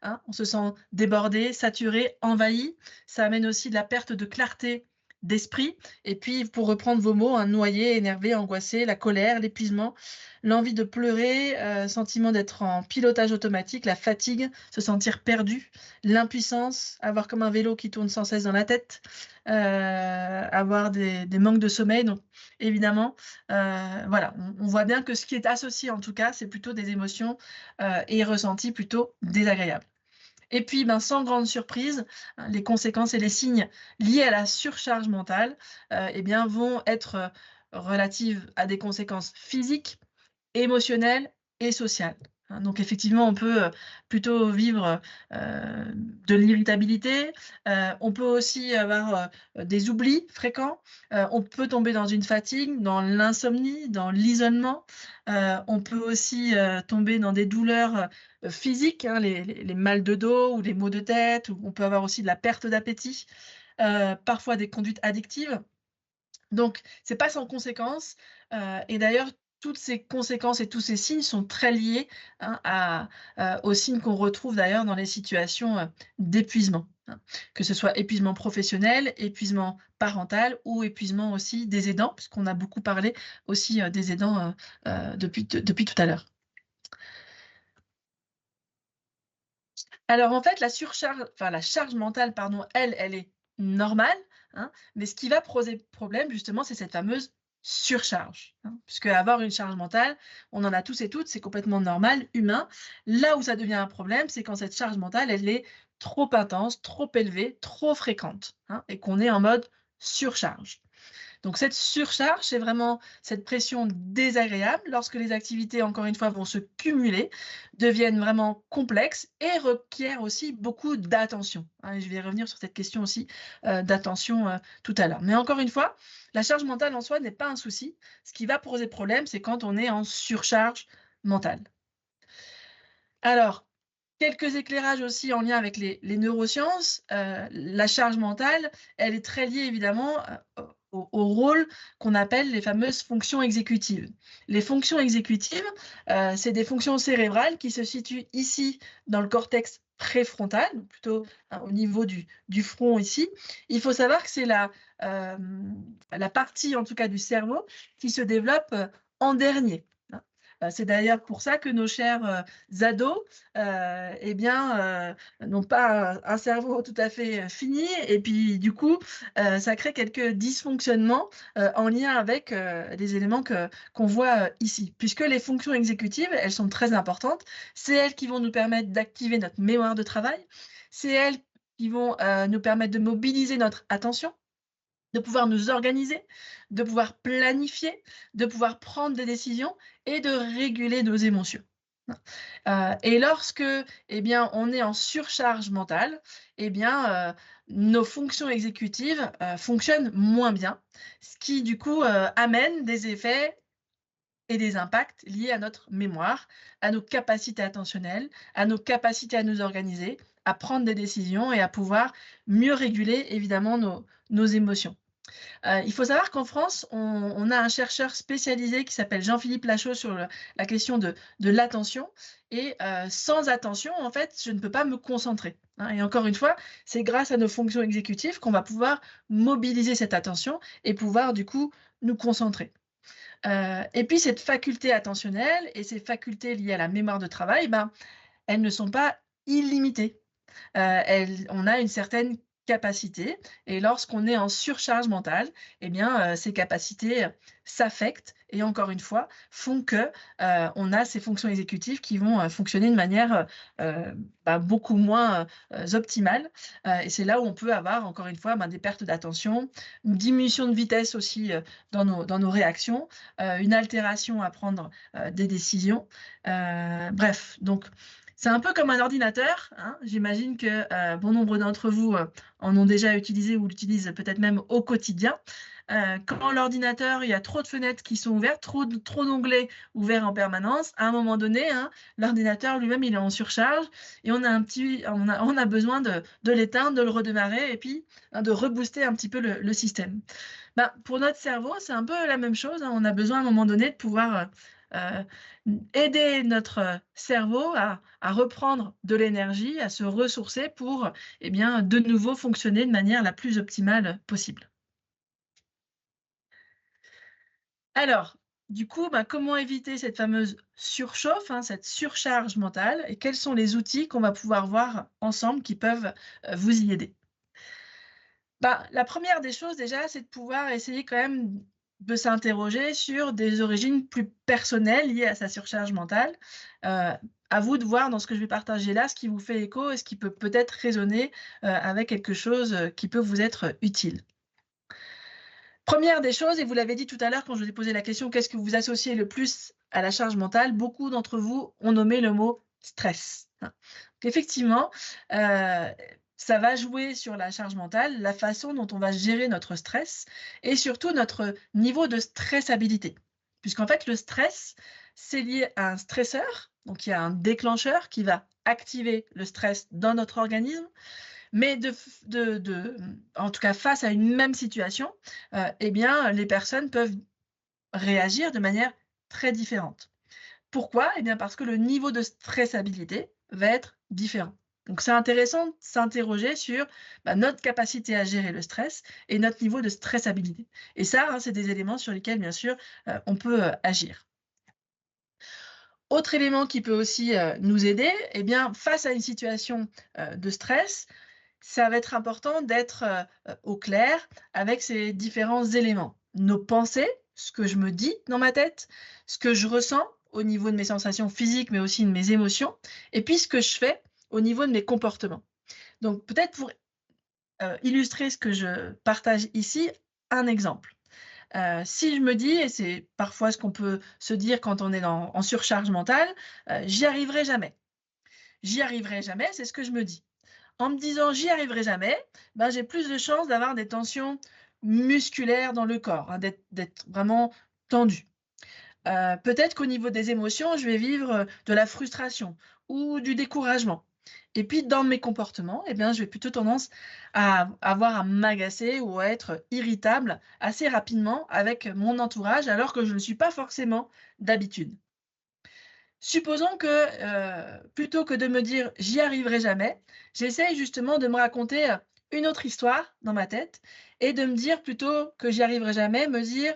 hein. On se sent débordé, saturé, envahi. Ça amène aussi de la perte de clarté d'esprit et puis, pour reprendre vos mots, un noyé, énervé, angoissé, la colère, l'épuisement, l'envie de pleurer, sentiment d'être en pilotage automatique, la fatigue, se sentir perdu, l'impuissance, avoir comme un vélo qui tourne sans cesse dans la tête, avoir des manques de sommeil. Donc évidemment, voilà, on voit bien que ce qui est associé en tout cas, c'est plutôt des émotions, et ressentis plutôt désagréables. Et puis, ben, sans grande surprise, hein, les conséquences et les signes liés à la surcharge mentale, eh bien, vont être, relatives à des conséquences physiques, émotionnelles et sociales, hein. Donc effectivement, on peut, plutôt vivre, de l'irritabilité, on peut aussi avoir, des oublis fréquents, on peut tomber dans une fatigue, dans l'insomnie, dans l'isolement, on peut aussi, tomber dans des douleurs, physiques, hein, les mal de dos ou les maux de tête, ou on peut avoir aussi de la perte d'appétit, parfois des conduites addictives. Donc, c'est pas sans conséquence, et d'ailleurs, toutes ces conséquences et tous ces signes sont très liés, hein, aux signes qu'on retrouve d'ailleurs dans les situations, d'épuisement, hein. Que ce soit épuisement professionnel, épuisement parental ou épuisement aussi des aidants, puisqu'on a beaucoup parlé aussi, des aidants, depuis tout à l'heure. Alors en fait, la charge mentale, pardon, elle est normale, hein, mais ce qui va poser problème justement, c'est cette fameuse surcharge, hein. Puisque avoir une charge mentale, on en a tous et toutes, c'est complètement normal, humain. Là où ça devient un problème, c'est quand cette charge mentale, elle est trop intense, trop élevée, trop fréquente, hein, et qu'on est en mode surcharge. Donc cette surcharge, c'est vraiment cette pression désagréable lorsque les activités, encore une fois, vont se cumuler, deviennent vraiment complexes et requièrent aussi beaucoup d'attention, hein. Et je vais revenir sur cette question aussi, d'attention, tout à l'heure. Mais encore une fois, la charge mentale en soi n'est pas un souci. Ce qui va poser problème, c'est quand on est en surcharge mentale. Alors, quelques éclairages aussi en lien avec les neurosciences. La charge mentale, elle est très liée évidemment, au rôle qu'on appelle les fameuses fonctions exécutives. Les fonctions exécutives, c'est des fonctions cérébrales qui se situent ici dans le cortex préfrontal, donc plutôt, hein, au niveau du front ici. Il faut savoir que c'est la partie en tout cas du cerveau qui se développe, en dernier, hein. C'est d'ailleurs pour ça que nos chers, ados, eh bien, n'ont pas un cerveau tout à fait, fini, et puis du coup, ça crée quelques dysfonctionnements, en lien avec, les éléments qu'on voit, ici. Puisque les fonctions exécutives, elles sont très importantes. C'est elles qui vont nous permettre d'activer notre mémoire de travail. C'est elles qui vont, nous permettre de mobiliser notre attention. de pouvoir nous organiser, de pouvoir planifier, de pouvoir prendre des décisions et de réguler nos émotions. Et lorsque, eh bien, on est en surcharge mentale, eh bien, nos fonctions exécutives fonctionnent moins bien, ce qui du coup amène des effets et des impacts liés à notre mémoire, à nos capacités attentionnelles, à nos capacités à nous organiser, à prendre des décisions et à pouvoir mieux réguler évidemment nos émotions. Il faut savoir qu'en France, on a un chercheur spécialisé qui s'appelle Jean-Philippe Lachaud sur la question de l'attention. Et sans attention, en fait, je ne peux pas me concentrer, hein. Et encore une fois, c'est grâce à nos fonctions exécutives qu'on va pouvoir mobiliser cette attention et pouvoir du coup nous concentrer. Et puis cette faculté attentionnelle et ces facultés liées à la mémoire de travail, ben, elles ne sont pas illimitées. On a une certaine capacité et lorsqu'on est en surcharge mentale, eh bien, ces capacités s'affectent et encore une fois, font que, on a ces fonctions exécutives qui vont, fonctionner de manière, beaucoup moins, optimale, et c'est là où on peut avoir encore une fois, des pertes d'attention, une diminution de vitesse aussi, dans nos réactions, une altération à prendre, des décisions, bref, donc c'est un peu comme un ordinateur, hein. J'imagine que bon nombre d'entre vous en ont déjà utilisé ou l'utilisent peut-être même au quotidien. Quand l'ordinateur, il y a trop de fenêtres qui sont ouvertes, trop d'onglets ouverts en permanence, à un moment donné, hein, l'ordinateur lui-même, il est en surcharge et on a besoin de l'éteindre, de le redémarrer et puis hein, de rebooster un petit peu le système. Ben, pour notre cerveau, c'est un peu la même chose, hein. On a besoin à un moment donné de pouvoir aider notre cerveau à reprendre de l'énergie, à se ressourcer pour eh bien, de nouveau fonctionner de manière la plus optimale possible. Alors, du coup, comment éviter cette fameuse surchauffe, hein, cette surcharge mentale, et quels sont les outils qu'on va pouvoir voir ensemble qui peuvent vous y aider? La première des choses déjà, c'est de pouvoir essayer quand même de s'interroger sur des origines plus personnelles liées à sa surcharge mentale. À vous de voir dans ce que je vais partager là, ce qui vous fait écho et ce qui peut peut-être résonner, avec quelque chose, qui peut vous être utile. Première des choses, et vous l'avez dit tout à l'heure quand je vous ai posé la question: «Qu'est-ce que vous associez le plus à la charge mentale?» Beaucoup d'entre vous ont nommé le mot stress, hein. Donc effectivement, ça va jouer sur la charge mentale, la façon dont on va gérer notre stress et surtout notre niveau de stressabilité. Puisqu'en fait, le stress, c'est lié à un stresseur, donc il y a un déclencheur qui va activer le stress dans notre organisme, mais en tout cas, face à une même situation, eh bien, les personnes peuvent réagir de manière très différente. Pourquoi? Eh bien, parce que le niveau de stressabilité va être différent. Donc, c'est intéressant de s'interroger sur notre capacité à gérer le stress et notre niveau de stressabilité. Et ça, hein, c'est des éléments sur lesquels, bien sûr, on peut agir. Autre élément qui peut aussi nous aider, eh bien, face à une situation de stress, ça va être important d'être, au clair avec ces différents éléments. Nos pensées, ce que je me dis dans ma tête, ce que je ressens au niveau de mes sensations physiques, mais aussi de mes émotions, et puis ce que je fais au niveau de mes comportements. Donc peut-être pour, illustrer ce que je partage ici, un exemple. Si je me dis, et c'est parfois ce qu'on peut se dire quand on est en surcharge mentale: «J'y arriverai jamais». J'y arriverai jamais, c'est ce que je me dis. En me disant: «J'y arriverai jamais», j'ai plus de chances d'avoir des tensions musculaires dans le corps, hein, d'être vraiment tendue. Peut-être qu'au niveau des émotions, je vais vivre, de la frustration ou du découragement. Et puis dans mes comportements, eh bien, je vais plutôt tendance à avoir à m'agacer ou à être irritable assez rapidement avec mon entourage, alors que je ne le suis pas forcément d'habitude. Supposons que, plutôt que de me dire: «J'y arriverai jamais», j'essaye justement de me raconter, une autre histoire dans ma tête et de me dire plutôt que j'y arriverai jamais, me dire: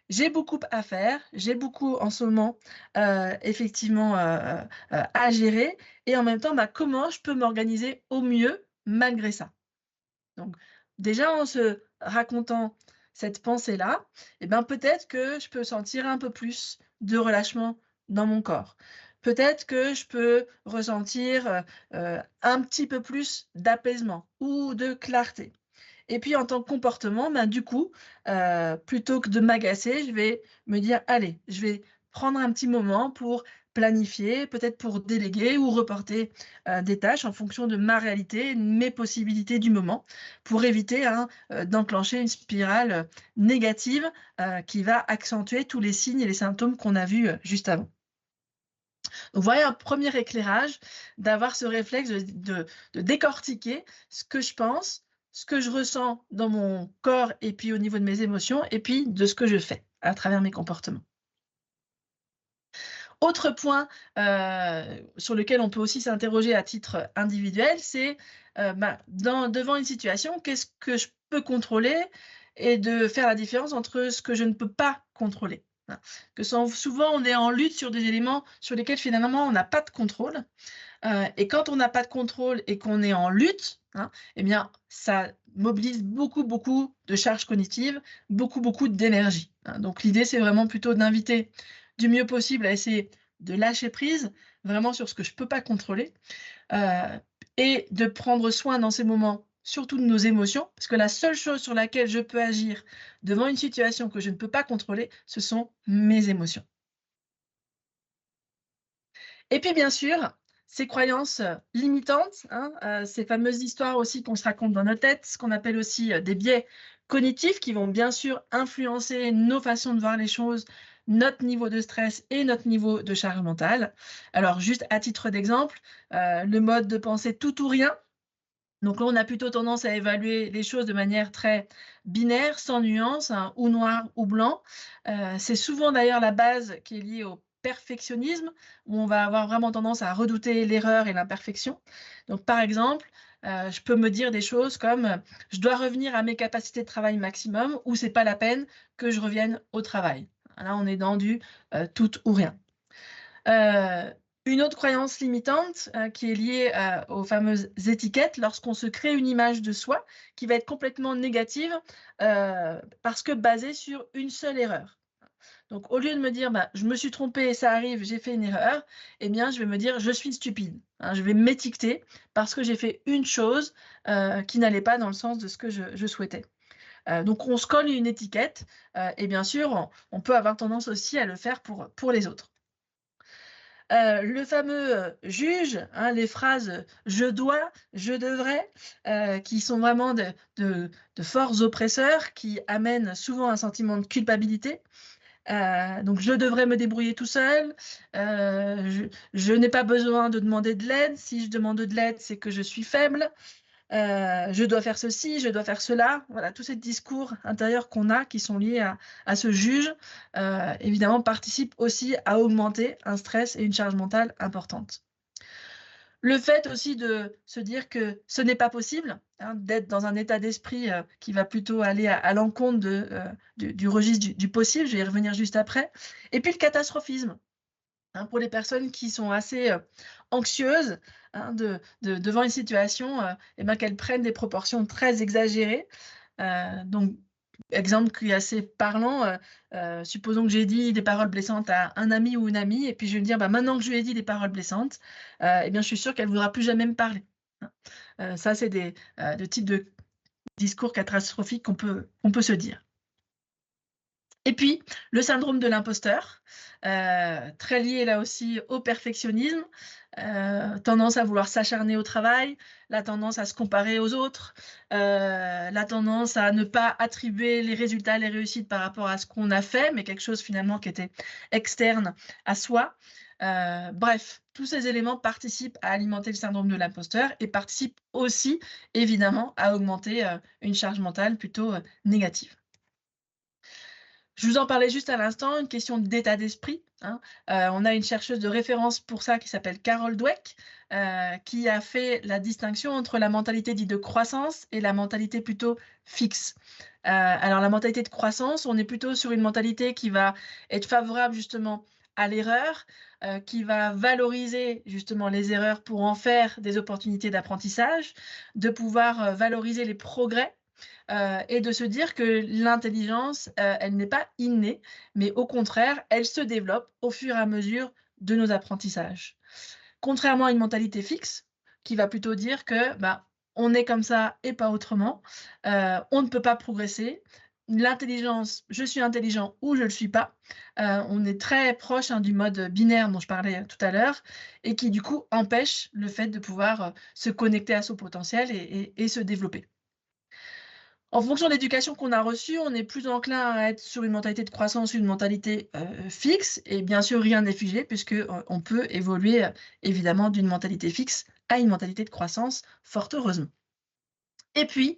«J'ai beaucoup à faire, j'ai beaucoup en ce moment, effectivement, à gérer et en même temps, comment je peux m'organiser au mieux malgré ça?» Donc déjà en se racontant cette pensée-là, peut-être que je peux sentir un peu plus de relâchement dans mon corps. Peut-être que je peux ressentir, un petit peu plus d'apaisement ou de clarté. Et puis en tant que comportement, ben, du coup, plutôt que de m'agacer, je vais me dire: «Allez, je vais prendre un petit moment pour planifier, peut-être pour déléguer ou reporter, des tâches en fonction de ma réalité, de mes possibilités du moment», pour éviter, hein, d'enclencher une spirale, négative, qui va accentuer tous les signes et les symptômes qu'on a vus, juste avant. Donc voilà un premier éclairage, d'avoir ce réflexe de décortiquer ce que je pense, ce que je ressens dans mon corps et puis au niveau de mes émotions et puis de ce que je fais à travers mes comportements. Autre point, sur lequel on peut aussi s'interroger à titre individuel, c'est, devant une situation, qu'est-ce que je peux contrôler? Et de faire la différence entre ce que je ne peux pas contrôler. Hein. Souvent, on est en lutte sur des éléments sur lesquels finalement on n'a pas de contrôle. Et quand on n'a pas de contrôle et qu'on est en lutte, hein, eh bien, ça mobilise beaucoup, beaucoup de charges cognitives, beaucoup, beaucoup d'énergie, hein. Donc l'idée, c'est vraiment plutôt d'inviter du mieux possible à essayer de lâcher prise, vraiment sur ce que je ne peux pas contrôler, heu et de prendre soin dans ces moments, surtout de nos émotions, parce que la seule chose sur laquelle je peux agir devant une situation que je ne peux pas contrôler, ce sont mes émotions. Et puis bien sûr, ces croyances, limitantes, hein, ces fameuses histoires aussi qu'on se raconte dans nos têtes, ce qu'on appelle aussi, des biais cognitifs qui vont bien sûr influencer nos façons de voir les choses, notre niveau de stress et notre niveau de charge mentale. Alors juste à titre d'exemple, le mode de pensée tout ou rien. Donc là, on a plutôt tendance à évaluer les choses de manière très binaire, sans nuance, hein, ou noir ou blanc. C'est souvent d'ailleurs la base qui est liée au perfectionnisme, où on va avoir vraiment tendance à redouter l'erreur et l'imperfection. Donc par exemple, je peux me dire des choses comme, «Je dois revenir à mes capacités de travail maximum» ou «C'est pas la peine que je revienne au travail». Là, on est dans du, tout ou rien. Heu, une autre croyance limitante, qui est liée, aux fameuses étiquettes, lorsqu'on se crée une image de soi qui va être complètement négative, parce que basée sur une seule erreur. Donc au lieu de me dire: «Bah, je me suis trompée, ça arrive, j'ai fait une erreur», eh bien, je vais me dire: «Je suis stupide», hein. Je vais m'étiqueter parce que j'ai fait une chose, qui n'allait pas dans le sens de ce que je souhaitais. Donc on se colle une étiquette, et bien sûr, on peut avoir tendance aussi à le faire pour les autres. Le fameux, juge, hein, les phrases, «je dois», «je devrais», qui sont vraiment de forts oppresseurs qui amènent souvent un sentiment de culpabilité. Donc «je devrais me débrouiller tout seul», «je n'ai pas besoin de demander de l'aide, si je demande de l'aide, c'est que je suis faible». Je dois faire ceci, je dois faire cela. Voilà, tous ces discours intérieurs qu'on a qui sont liés à ce juge, évidemment participent aussi à augmenter un stress et une charge mentale importante. Le fait aussi de se dire que ce n'est pas possible, hein, d'être dans un état d'esprit, qui va plutôt aller à l'encontre du registre du possible, je vais y revenir juste après. Et puis le catastrophisme. Hein, pour les personnes qui sont assez, anxieuses, hein, devant une situation, et ben, qu'elles prennent des proportions très exagérées. Donc exemple qui est assez parlant, supposons que j'ai dit des paroles blessantes à un ami ou une amie et puis je vais me dire: «Bah, maintenant que je lui ai dit des paroles blessantes, et bien, je suis sûre qu'elle ne voudra plus jamais me parler», hein. Ça, c'est le type de discours catastrophique qu'on peut se dire. Et puis, le syndrome de l'imposteur, très lié là aussi au perfectionnisme, tendance à vouloir s'acharner au travail, la tendance à se comparer aux autres, la tendance à ne pas attribuer les résultats, les réussites par rapport à ce qu'on a fait, mais quelque chose finalement qui était externe à soi. Bref, tous ces éléments participent à alimenter le syndrome de l'imposteur et participent aussi évidemment à augmenter, une charge mentale plutôt, négative. Je vous en parlais juste à l'instant, une question d'état d'esprit, hein. On a une chercheuse de référence pour ça qui s'appelle Carol Dweck, qui a fait la distinction entre la mentalité dite de croissance et la mentalité plutôt fixe. Alors la mentalité de croissance, on est plutôt sur une mentalité qui va être favorable justement à l'erreur, qui va valoriser justement les erreurs pour en faire des opportunités d'apprentissage, de pouvoir, valoriser les progrès. Et de se dire que l'intelligence, elle n'est pas innée, mais au contraire, elle se développe au fur et à mesure de nos apprentissages. Contrairement à une mentalité fixe, qui va plutôt dire que, bah, on est comme ça et pas autrement. On ne peut pas progresser. L'intelligence, je suis intelligent ou je ne le suis pas. On est très proche, hein, du mode binaire dont je parlais tout à l'heure et qui du coup empêche le fait de pouvoir se connecter à son potentiel et se développer. En fonction de l'éducation qu'on a reçue, on est plus enclin à être sur une mentalité de croissance, une mentalité fixe. Et bien sûr, rien n'est figé puisque on peut évoluer évidemment d'une mentalité fixe à une mentalité de croissance, fort heureusement. Et puis,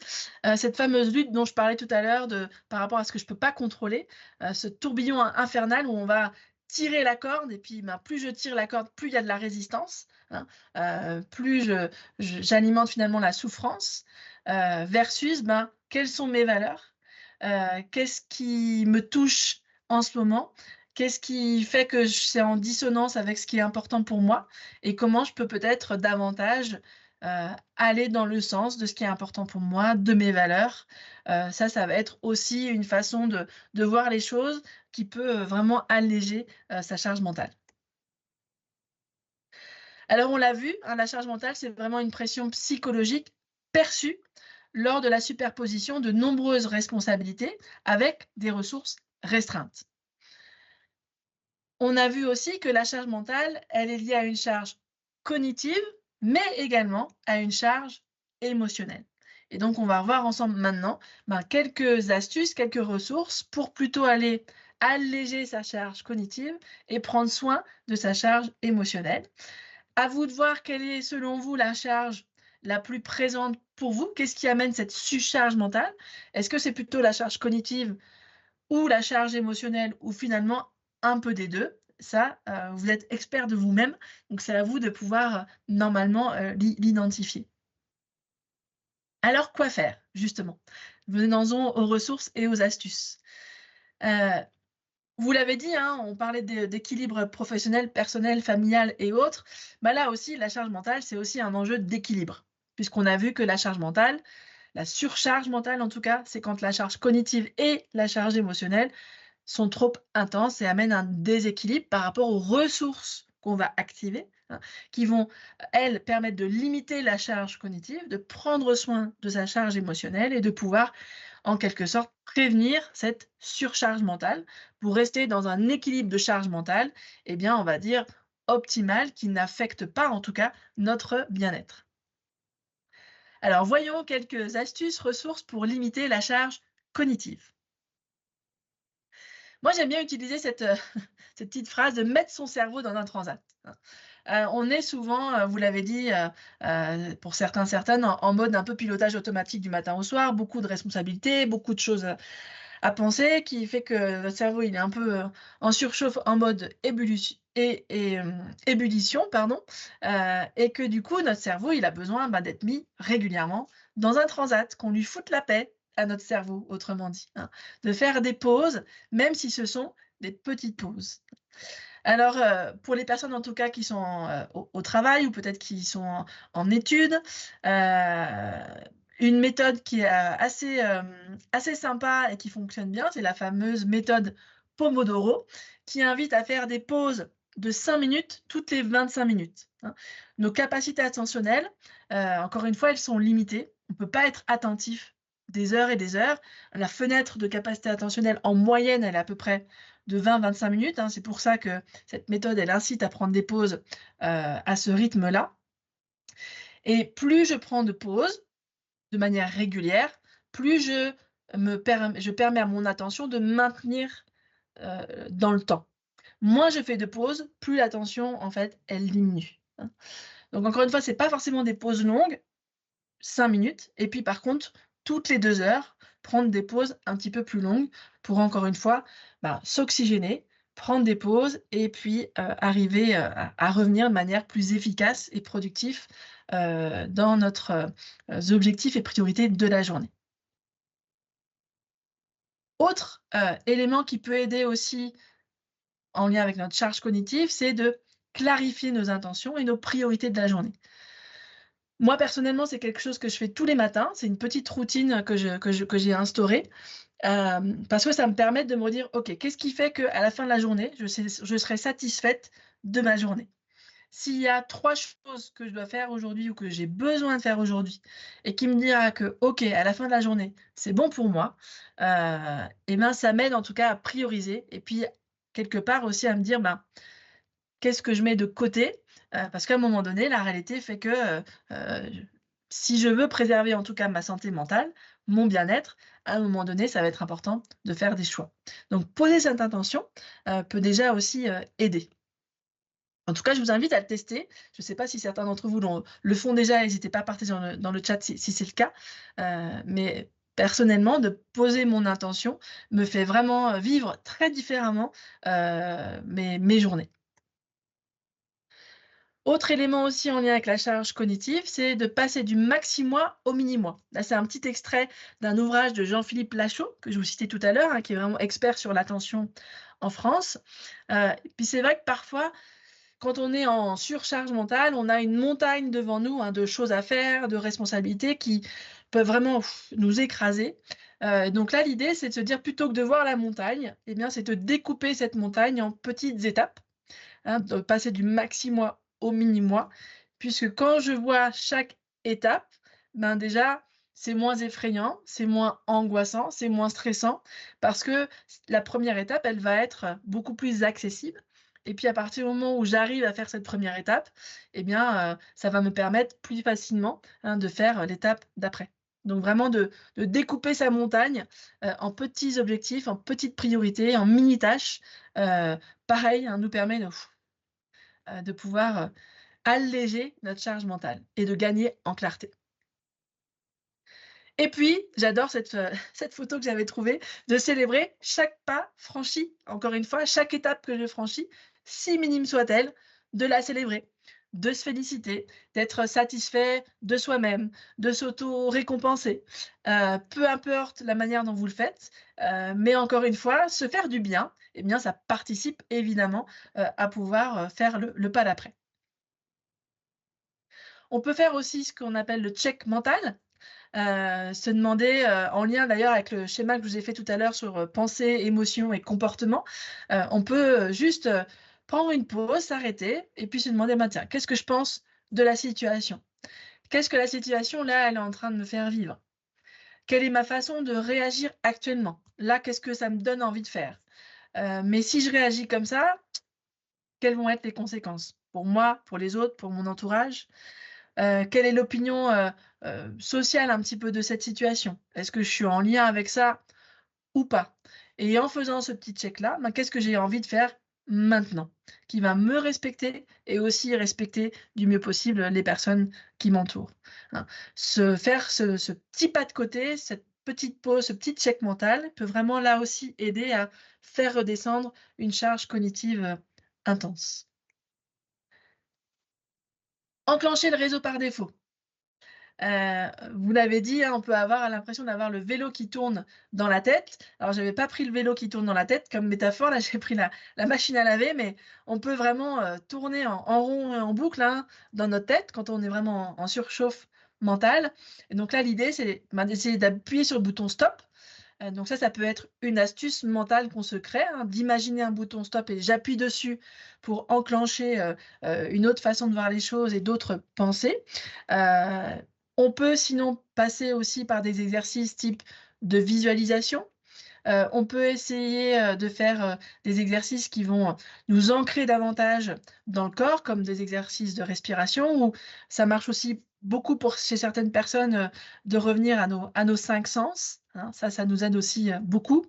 cette fameuse lutte dont je parlais tout à l'heure par rapport à ce que je ne peux pas contrôler, ce tourbillon infernal où on va tirer la corde et puis, ben, plus je tire la corde, plus il y a de la résistance, hein, plus j'alimente finalement la souffrance, versus, ben, quelles sont mes valeurs? Qu'est-ce qui me touche en ce moment? Qu'est-ce qui fait que c'est en dissonance avec ce qui est important pour moi? Et comment je peux peut-être davantage aller dans le sens de ce qui est important pour moi, de mes valeurs. Ça va être aussi une façon de voir les choses qui peut vraiment alléger sa charge mentale. Alors on l'a vu, hein, la charge mentale, c'est vraiment une pression psychologique perçue lors de la superposition de nombreuses responsabilités avec des ressources restreintes. On a vu aussi que la charge mentale, elle est liée à une charge cognitive, mais également à une charge émotionnelle. Et donc, on va revoir ensemble maintenant, ben, quelques astuces, quelques ressources pour plutôt aller alléger sa charge cognitive et prendre soin de sa charge émotionnelle. À vous de voir quelle est, selon vous, la charge la plus présente pour vous. Qu'est-ce qui amène cette surcharge mentale? Est-ce que c'est plutôt la charge cognitive ou la charge émotionnelle ou finalement un peu des 2. Ça, vous êtes expert de vous-même, donc c'est à vous de pouvoir, normalement, l'identifier. Alors quoi faire justement? Venons-en aux ressources et aux astuces. Heu, vous l'avez dit, hein, on parlait d'équilibre professionnel, personnel, familial et autres. Bah, là aussi, la charge mentale, c'est aussi un enjeu d'équilibre, puisqu'on a vu que la charge mentale, la surcharge mentale en tout cas, c'est quand la charge cognitive et la charge émotionnelle sont trop intenses et amènent un déséquilibre par rapport aux ressources qu'on va activer, hein, qui vont, elles, permettre de limiter la charge cognitive, de prendre soin de sa charge émotionnelle et de pouvoir, en quelque sorte, prévenir cette surcharge mentale pour rester dans un équilibre de charge mentale, eh bien, on va dire optimal, qui n'affecte pas, en tout cas, notre bien-être. Alors, voyons quelques astuces, ressources pour limiter la charge cognitive. Moi, j'aime bien utiliser cette, cette petite phrase de mettre son cerveau dans un transat, hein. On est souvent, vous l'avez dit, pour certains, certaines, en mode un peu pilotage automatique du matin au soir, beaucoup de responsabilités, beaucoup de choses, à penser, qui fait que notre cerveau, il est un peu, en surchauffe, en mode ébullition, pardon, et que du coup, notre cerveau, il a besoin, bah, d'être mis régulièrement dans un transat, qu'on lui foute la paix à notre cerveau, autrement dit, hein. De faire des pauses, même si ce sont des petites pauses. Alors, pour les personnes en tout cas qui sont au travail ou peut-être qui sont en études, une méthode qui est assez sympa et qui fonctionne bien, c'est la fameuse méthode Pomodoro, qui invite à faire des pauses de 5 minutes toutes les 25 minutes, hein. Nos capacités attentionnelles, encore une fois, elles sont limitées. On ne peut pas être attentif des heures et des heures. La fenêtre de capacité attentionnelle, en moyenne, elle est à peu près de 20-25 minutes, hein. C'est pour ça que cette méthode, elle incite à prendre des pauses à ce rythme-là. Et plus je prends de pauses de manière régulière, plus je permets à mon attention de maintenir dans le temps. Moins je fais de pauses, plus l'attention, en fait, elle diminue, hein. Donc encore une fois, c'est pas forcément des pauses longues, 5 minutes, et puis par contre, toutes les 2 heures, prendre des pauses un petit peu plus longues pour encore une fois, bah, s'oxygéner, prendre des pauses et puis, arriver, à revenir de manière plus efficace et productif, dans notre, objectifs et priorités de la journée. Autre, élément qui peut aider aussi en lien avec notre charge cognitive, c'est de clarifier nos intentions et nos priorités de la journée. Moi, personnellement, c'est quelque chose que je fais tous les matins. C'est une petite routine que j'ai instaurée, parce que ça me permet de me dire: «OK, qu'est-ce qui fait qu'à la fin de la journée, je serai satisfaite de ma journée?» s'il y a 3 choses que je dois faire aujourd'hui ou que j'ai besoin de faire aujourd'hui et qui me dira que, OK, à la fin de la journée, c'est bon pour moi, et ben, ça m'aide en tout cas à prioriser et puis quelque part aussi à me dire: «Ben, qu'est-ce que je mets de côté?» Parce qu'à un moment donné, la réalité fait que, si je veux préserver en tout cas ma santé mentale, mon bien-être, à un moment donné, ça va être important de faire des choix. Donc poser cette intention, peut déjà aussi, aider. En tout cas, je vous invite à le tester. Je ne sais pas si certains d'entre vous le font déjà, n'hésitez pas à partager dans le chat si c'est le cas. Mais personnellement, de poser mon intention me fait vraiment, vivre très différemment, mes journées. Autre élément aussi en lien avec la charge cognitive, c'est de passer du maxi-moi au mini-moi. Là, c'est un petit extrait d'un ouvrage de Jean-Philippe Lachaud, que je vous citais tout à l'heure, hein, qui est vraiment expert sur l'attention en France. Puis c'est vrai que parfois, quand on est en surcharge mentale, on a une montagne devant nous, hein, de choses à faire, de responsabilités qui peuvent vraiment nous écraser. Donc là, l'idée, c'est de se dire, plutôt que de voir la montagne, eh bien, c'est de découper cette montagne en petites étapes, hein, de passer du maxi-moi au mini-moi, puisque quand je vois chaque étape, ben déjà, c'est moins effrayant, c'est moins angoissant, c'est moins stressant, parce que la première étape, elle va être beaucoup plus accessible. Et puis à partir du moment où j'arrive à faire cette première étape, eh bien, ça va me permettre plus facilement, hein, de faire l'étape d'après. Donc vraiment de découper sa montagne, en petits objectifs, en petites priorités, en mini tâches, pareil, hein, nous permet de pouvoir, alléger notre charge mentale et de gagner en clarté. Et puis, j'adore cette, cette photo que j'avais trouvée, de célébrer chaque pas franchi, encore une fois, chaque étape que je franchis, si minime soit-elle, de la célébrer, de se féliciter, d'être satisfait de soi-même, de s'auto-récompenser. Peu importe la manière dont vous le faites, mais encore une fois, se faire du bien, eh bien, ça participe évidemment, à pouvoir, faire le pas d'après. On peut faire aussi ce qu'on appelle le check mental, se demander, en lien d'ailleurs avec le schéma que je vous ai fait tout à l'heure sur, pensée, émotion et comportement, on peut, juste, prendre une pause, s'arrêter et puis se demander: «Bah, tiens, qu'est-ce que je pense de la situation? Qu'est-ce que la situation là, elle est en train de me faire vivre? Quelle est ma façon de réagir actuellement? Là, qu'est-ce que ça me donne envie de faire? Mais si je réagis comme ça, quelles vont être les conséquences? Pour moi, pour les autres, pour mon entourage?» Quelle est l'opinion, sociale un petit peu de cette situation? Est-ce que je suis en lien avec ça ou pas? Et en faisant ce petit check-là, ben, qu'est-ce que j'ai envie de faire maintenant? Qui va me respecter et aussi respecter du mieux possible les personnes qui m'entourent, hein. Faire ce petit pas de côté, cette petite pause, ce petit check mental peut vraiment là aussi aider à faire redescendre une charge cognitive, intense. Enclencher le réseau par défaut. Vous l'avez dit, hein, on peut avoir l'impression d'avoir le vélo qui tourne dans la tête. Alors j'avais pas pris le vélo qui tourne dans la tête comme métaphore, là j'ai pris la machine à laver, mais on peut vraiment, tourner en rond et en boucle, hein, dans notre tête quand on est vraiment en surchauffe mentale. Et donc là, l'idée, c'est, ben, d'essayer d'appuyer sur le bouton stop. Donc ça peut être une astuce mentale qu'on se crée, hein, d'imaginer un bouton stop et j'appuie dessus pour enclencher, une autre façon de voir les choses et d'autres pensées. Heu, on peut sinon passer aussi par des exercices type de visualisation. On peut essayer, de faire, des exercices qui vont, nous ancrer davantage dans le corps, comme des exercices de respiration ou ça marche aussi beaucoup pour chez certaines personnes, de revenir à nos 5 sens, hein. Ça nous aide aussi, beaucoup.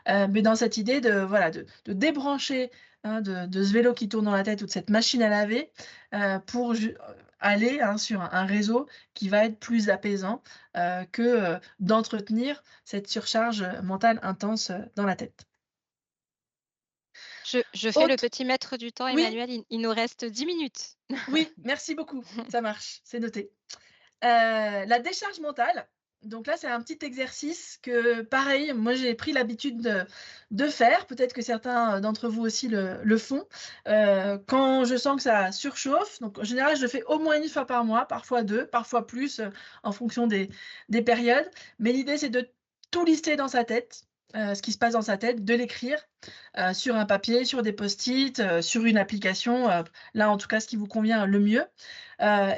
Mais dans cette idée de voilà, de débrancher, hein, de ce vélo qui tourne dans la tête ou de cette machine à laver, pour aller, hein, sur un réseau qui va être plus apaisant, que, d'entretenir cette surcharge, mentale intense, dans la tête. Je fais le Autre petit maître du temps, Oui, Emmanuel, il nous reste 10 minutes. oui, merci beaucoup, ça marche, c'est noté. La décharge mentale, donc là, c'est un petit exercice que pareil, moi j'ai pris l'habitude de faire, peut-être que certains, d'entre vous aussi le font. Quand je sens que ça surchauffe, donc en général, je le fais au moins une fois par mois, parfois 2, parfois plus, en fonction des périodes. Mais l'idée, c'est de tout lister dans sa tête, ce qui se passe dans sa tête, de l'écrire sur un papier, sur des post-it, sur une application, là en tout cas ce qui vous convient le mieux.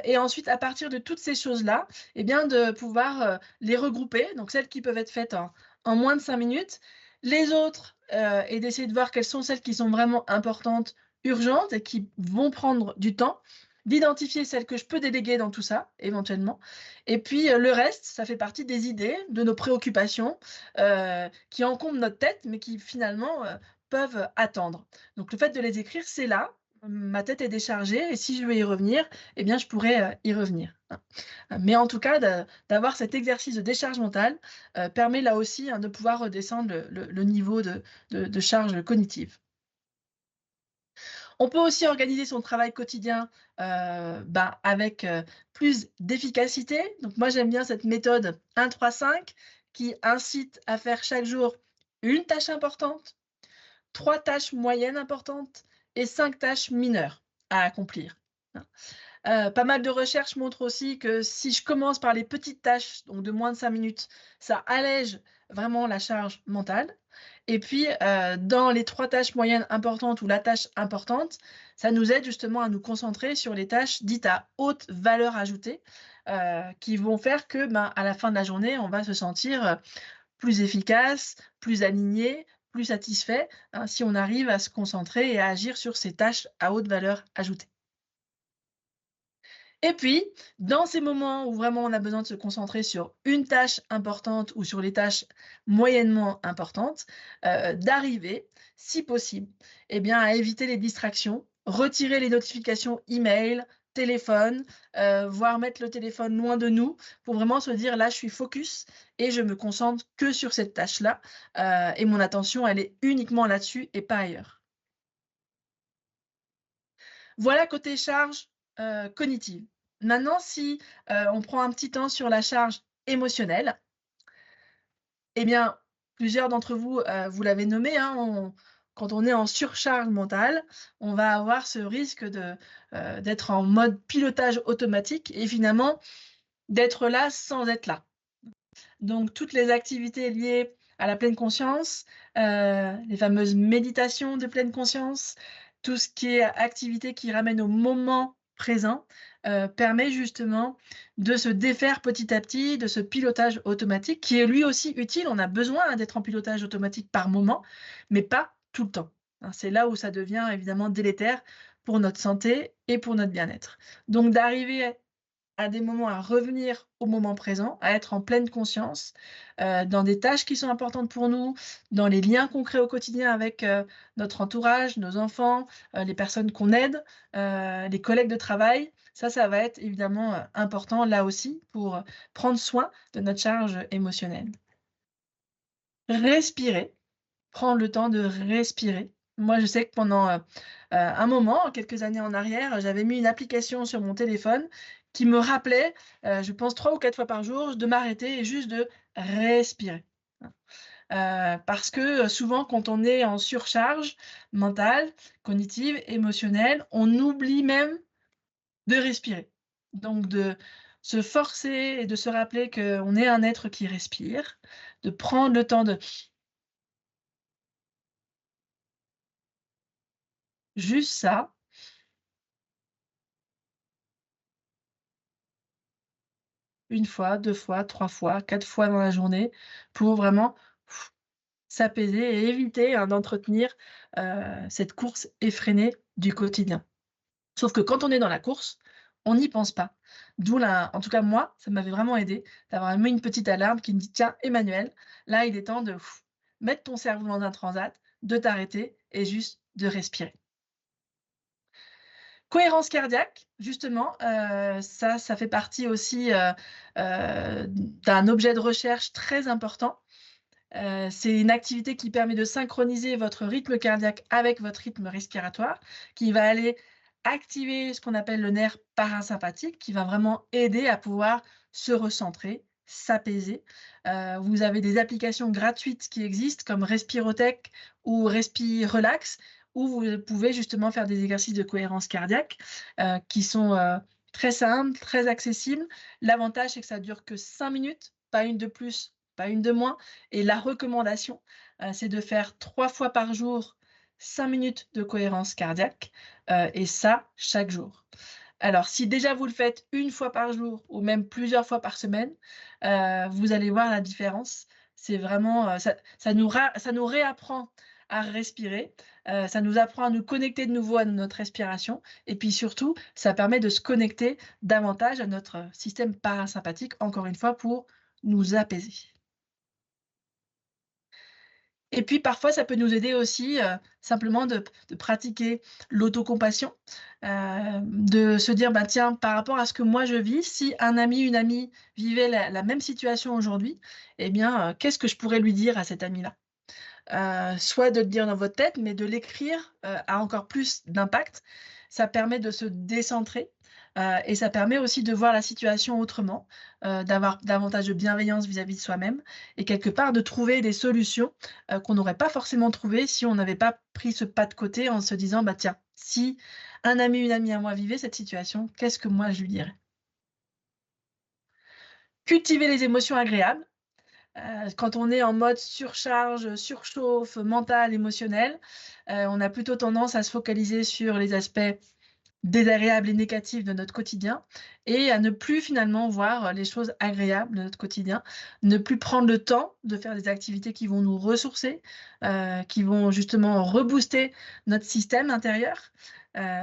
Et ensuite, à partir de toutes ces choses-là, eh bien, de pouvoir les regrouper, donc celles qui peuvent être faites en moins de 5 minutes, les autres, et d'essayer de voir quelles sont celles qui sont vraiment importantes, urgentes et qui vont prendre du temps, d'identifier celles que je peux déléguer dans tout ça, éventuellement. Et puis le reste, ça fait partie des idées, de nos préoccupations, qui encombrent notre tête, mais qui finalement peuvent attendre. Donc le fait de les écrire, c'est là, ma tête est déchargée et si je veux y revenir, eh bien je pourrais y revenir, hein. Mais en tout cas, d'avoir cet exercice de décharge mentale permet là aussi, hein, de pouvoir redescendre le niveau de charge cognitive. On peut aussi organiser son travail quotidien, avec, plus d'efficacité. Donc moi, j'aime bien cette méthode 1-3-5 qui incite à faire chaque jour une tâche importante, 3 tâches moyennes importantes et 5 tâches mineures à accomplir, hein. Pas mal de recherches montrent aussi que si je commence par les petites tâches, donc de moins de 5 minutes, ça allège vraiment la charge mentale. Et puis, dans les 3 tâches moyennes importantes ou la tâche importante, ça nous aide justement à nous concentrer sur les tâches dites à haute valeur ajoutée, qui vont faire que, à la fin de la journée, on va se sentir, plus efficace, plus aligné, plus satisfait, hein, si on arrive à se concentrer et à agir sur ces tâches à haute valeur ajoutée. Et puis, dans ces moments où vraiment on a besoin de se concentrer sur une tâche importante ou sur les tâches moyennement importantes, d'arriver, si possible, eh bien, à éviter les distractions, retirer les notifications email, téléphone, voire mettre le téléphone loin de nous pour vraiment se dire: «Là, je suis focus et je me concentre que sur cette tâche-là, et mon attention, elle est uniquement là-dessus et pas ailleurs». Voilà côté charge, cognitive. Maintenant si, on prend un petit temps sur la charge émotionnelle, eh bien, plusieurs d'entre vous, vous l'avez nommé, hein, quand on est en surcharge mentale, on va avoir ce risque d'être en mode pilotage automatique et finalement d'être là sans être là. Donc toutes les activités liées à la pleine conscience, les fameuses méditations de pleine conscience, tout ce qui est activité qui ramène au moment présent, permet justement de se défaire petit à petit de ce pilotage automatique qui est lui aussi utile. On a besoin, hein, d'être en pilotage automatique par moment, mais pas tout le temps, hein. C'est là où ça devient évidemment délétère pour notre santé et pour notre bien-être. Donc d'arriver à des moments à revenir au moment présent, à être en pleine conscience, dans des tâches qui sont importantes pour nous, dans les liens concrets au quotidien avec, notre entourage, nos enfants, les personnes qu'on aide, les collègues de travail. Ça va être évidemment, important là aussi pour, prendre soin de notre charge émotionnelle. Respirer. Prendre le temps de respirer. Moi, je sais que pendant, un moment, quelques années en arrière, j'avais mis une application sur mon téléphone qui me rappelait, je pense 3 ou 4 fois par jour, de m'arrêter et juste de respirer, hein. Parce que, souvent quand on est en surcharge mentale, cognitive, émotionnelle, on oublie même de respirer. Donc de se forcer et de se rappeler qu'on est un être qui respire, de prendre le temps de juste ça. Une fois, 2 fois, 3 fois, 4 fois dans la journée pour vraiment s'apaiser et éviter, hein, d'entretenir, cette course effrénée du quotidien. Sauf que quand on est dans la course, on n'y pense pas. D'où la en tout cas moi, ça m'avait vraiment aidé d'avoir mis une petite alarme qui me dit: «Tiens Emmanuel, là il est temps de mettre ton cerveau dans un transat, de t'arrêter et juste de respirer». Cohérence cardiaque, justement, ça fait partie aussi, d'un objet de recherche très important. C'est une activité qui permet de synchroniser votre rythme cardiaque avec votre rythme respiratoire, qui va aller activer ce qu'on appelle le nerf parasympathique, qui va vraiment aider à pouvoir se recentrer, s'apaiser. Vous avez des applications gratuites qui existent comme Respirotech ou RespiRelax, où vous pouvez justement faire des exercices de cohérence cardiaque, qui sont, très simples, très accessibles. L'avantage, c'est que ça dure que 5 minutes, pas une de plus, pas une de moins. Et la recommandation, c'est de faire 3 fois par jour, 5 minutes de cohérence cardiaque, et ça, chaque jour. Alors, si déjà vous le faites une fois par jour ou même plusieurs fois par semaine, vous allez voir la différence. C'est vraiment, ça nous réapprend à respirer, ça nous apprend à nous connecter de nouveau à notre respiration et puis surtout, ça permet de se connecter davantage à notre système parasympathique, encore une fois, pour nous apaiser. Et puis parfois, ça peut nous aider aussi, simplement de pratiquer l'autocompassion, de se dire: «Bah, tiens, par rapport à ce que moi je vis, si un ami, une amie vivait la même situation aujourd'hui, eh bien, qu'est-ce que je pourrais lui dire à cet ami-là?» Soit de le dire dans votre tête, mais de l'écrire, a encore plus d'impact. Ça permet de se décentrer, et ça permet aussi de voir la situation autrement, d'avoir davantage de bienveillance vis-à-vis de soi-même et quelque part de trouver des solutions, qu'on n'aurait pas forcément trouvées si on n'avait pas pris ce pas de côté en se disant: «Bah, tiens, si un ami, une amie à moi vivait cette situation, qu'est-ce que moi je lui dirais?» Cultiver les émotions agréables. Quand on est en mode surcharge, surchauffe mentale, émotionnelle, on a plutôt tendance à se focaliser sur les aspects désagréables et négatifs de notre quotidien et à ne plus finalement voir les choses agréables de notre quotidien. Ne plus prendre le temps de faire des activités qui vont nous ressourcer, qui vont justement rebooster notre système intérieur.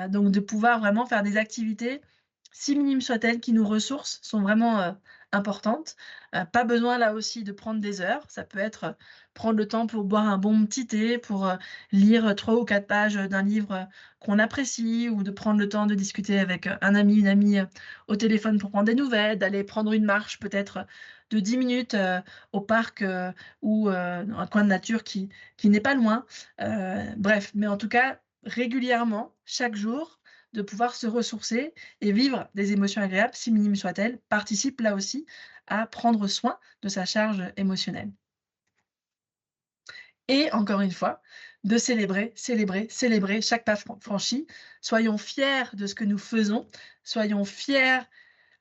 Donc de pouvoir vraiment faire des activités, si minimes soient-elles, qui nous ressourcent, sont vraiment, importantes. Pas besoin là aussi de prendre des heures. Ça peut être, prendre le temps pour boire un bon petit thé, pour, lire 3 ou 4 pages, d'un livre, qu'on apprécie ou de prendre le temps de discuter avec, un ami, une amie, au téléphone pour prendre des nouvelles, d'aller prendre une marche peut-être, de 10 minutes, au parc, ou, dans un coin de nature qui n'est pas loin. Bref, mais en tout cas, régulièrement, chaque jour, de pouvoir se ressourcer et vivre des émotions agréables, si minimes soient-elles, participe là aussi à prendre soin de sa charge émotionnelle. Et encore une fois, de célébrer, célébrer, célébrer chaque pas franchi. Soyons fiers de ce que nous faisons, soyons fiers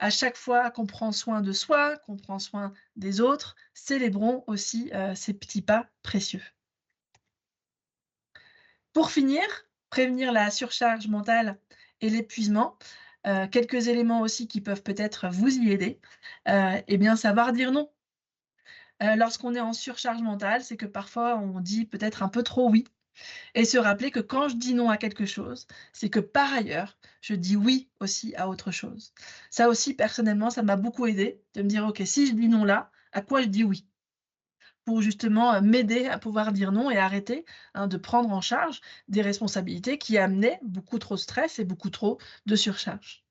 à chaque fois qu'on prend soin de soi, qu'on prend soin des autres. Célébrons aussi ces petits pas précieux. Pour finir, prévenir la surcharge mentale et l'épuisement, quelques éléments aussi qui peuvent peut-être vous y aider, eh bien savoir dire non. Lorsqu'on est en surcharge mentale, c'est que parfois on dit peut-être un peu trop oui et se rappeler que quand je dis non à quelque chose, c'est que par ailleurs, je dis oui aussi à autre chose. Ça aussi personnellement, ça m'a beaucoup aidé de me dire: «OK, si je dis non là, à quoi je dis oui?» Pour justement, m'aider à pouvoir dire non et arrêter, hein, de prendre en charge des responsabilités qui amenaient beaucoup trop de stress et beaucoup trop de surcharge.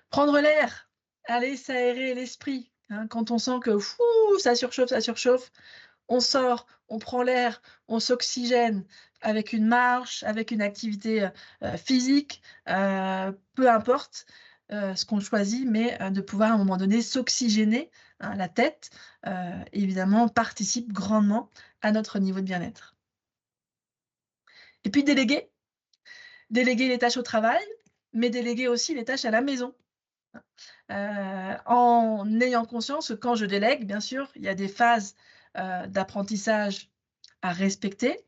Prendre l'air, aller s'aérer l'esprit, hein, quand on sent que fou, ça surchauffe, on sort, on prend l'air, on s'oxygène avec une marche, avec une activité, physique, peu importe, ce qu'on choisit, mais de pouvoir à un moment donné s'oxygéner, hein, la tête, évidemment participe grandement à notre niveau de bien-être. Et puis déléguer, déléguer les tâches au travail, mais déléguer aussi les tâches à la maison. En ayant conscience que quand je délègue, bien sûr, il y a des phases, d'apprentissage à respecter,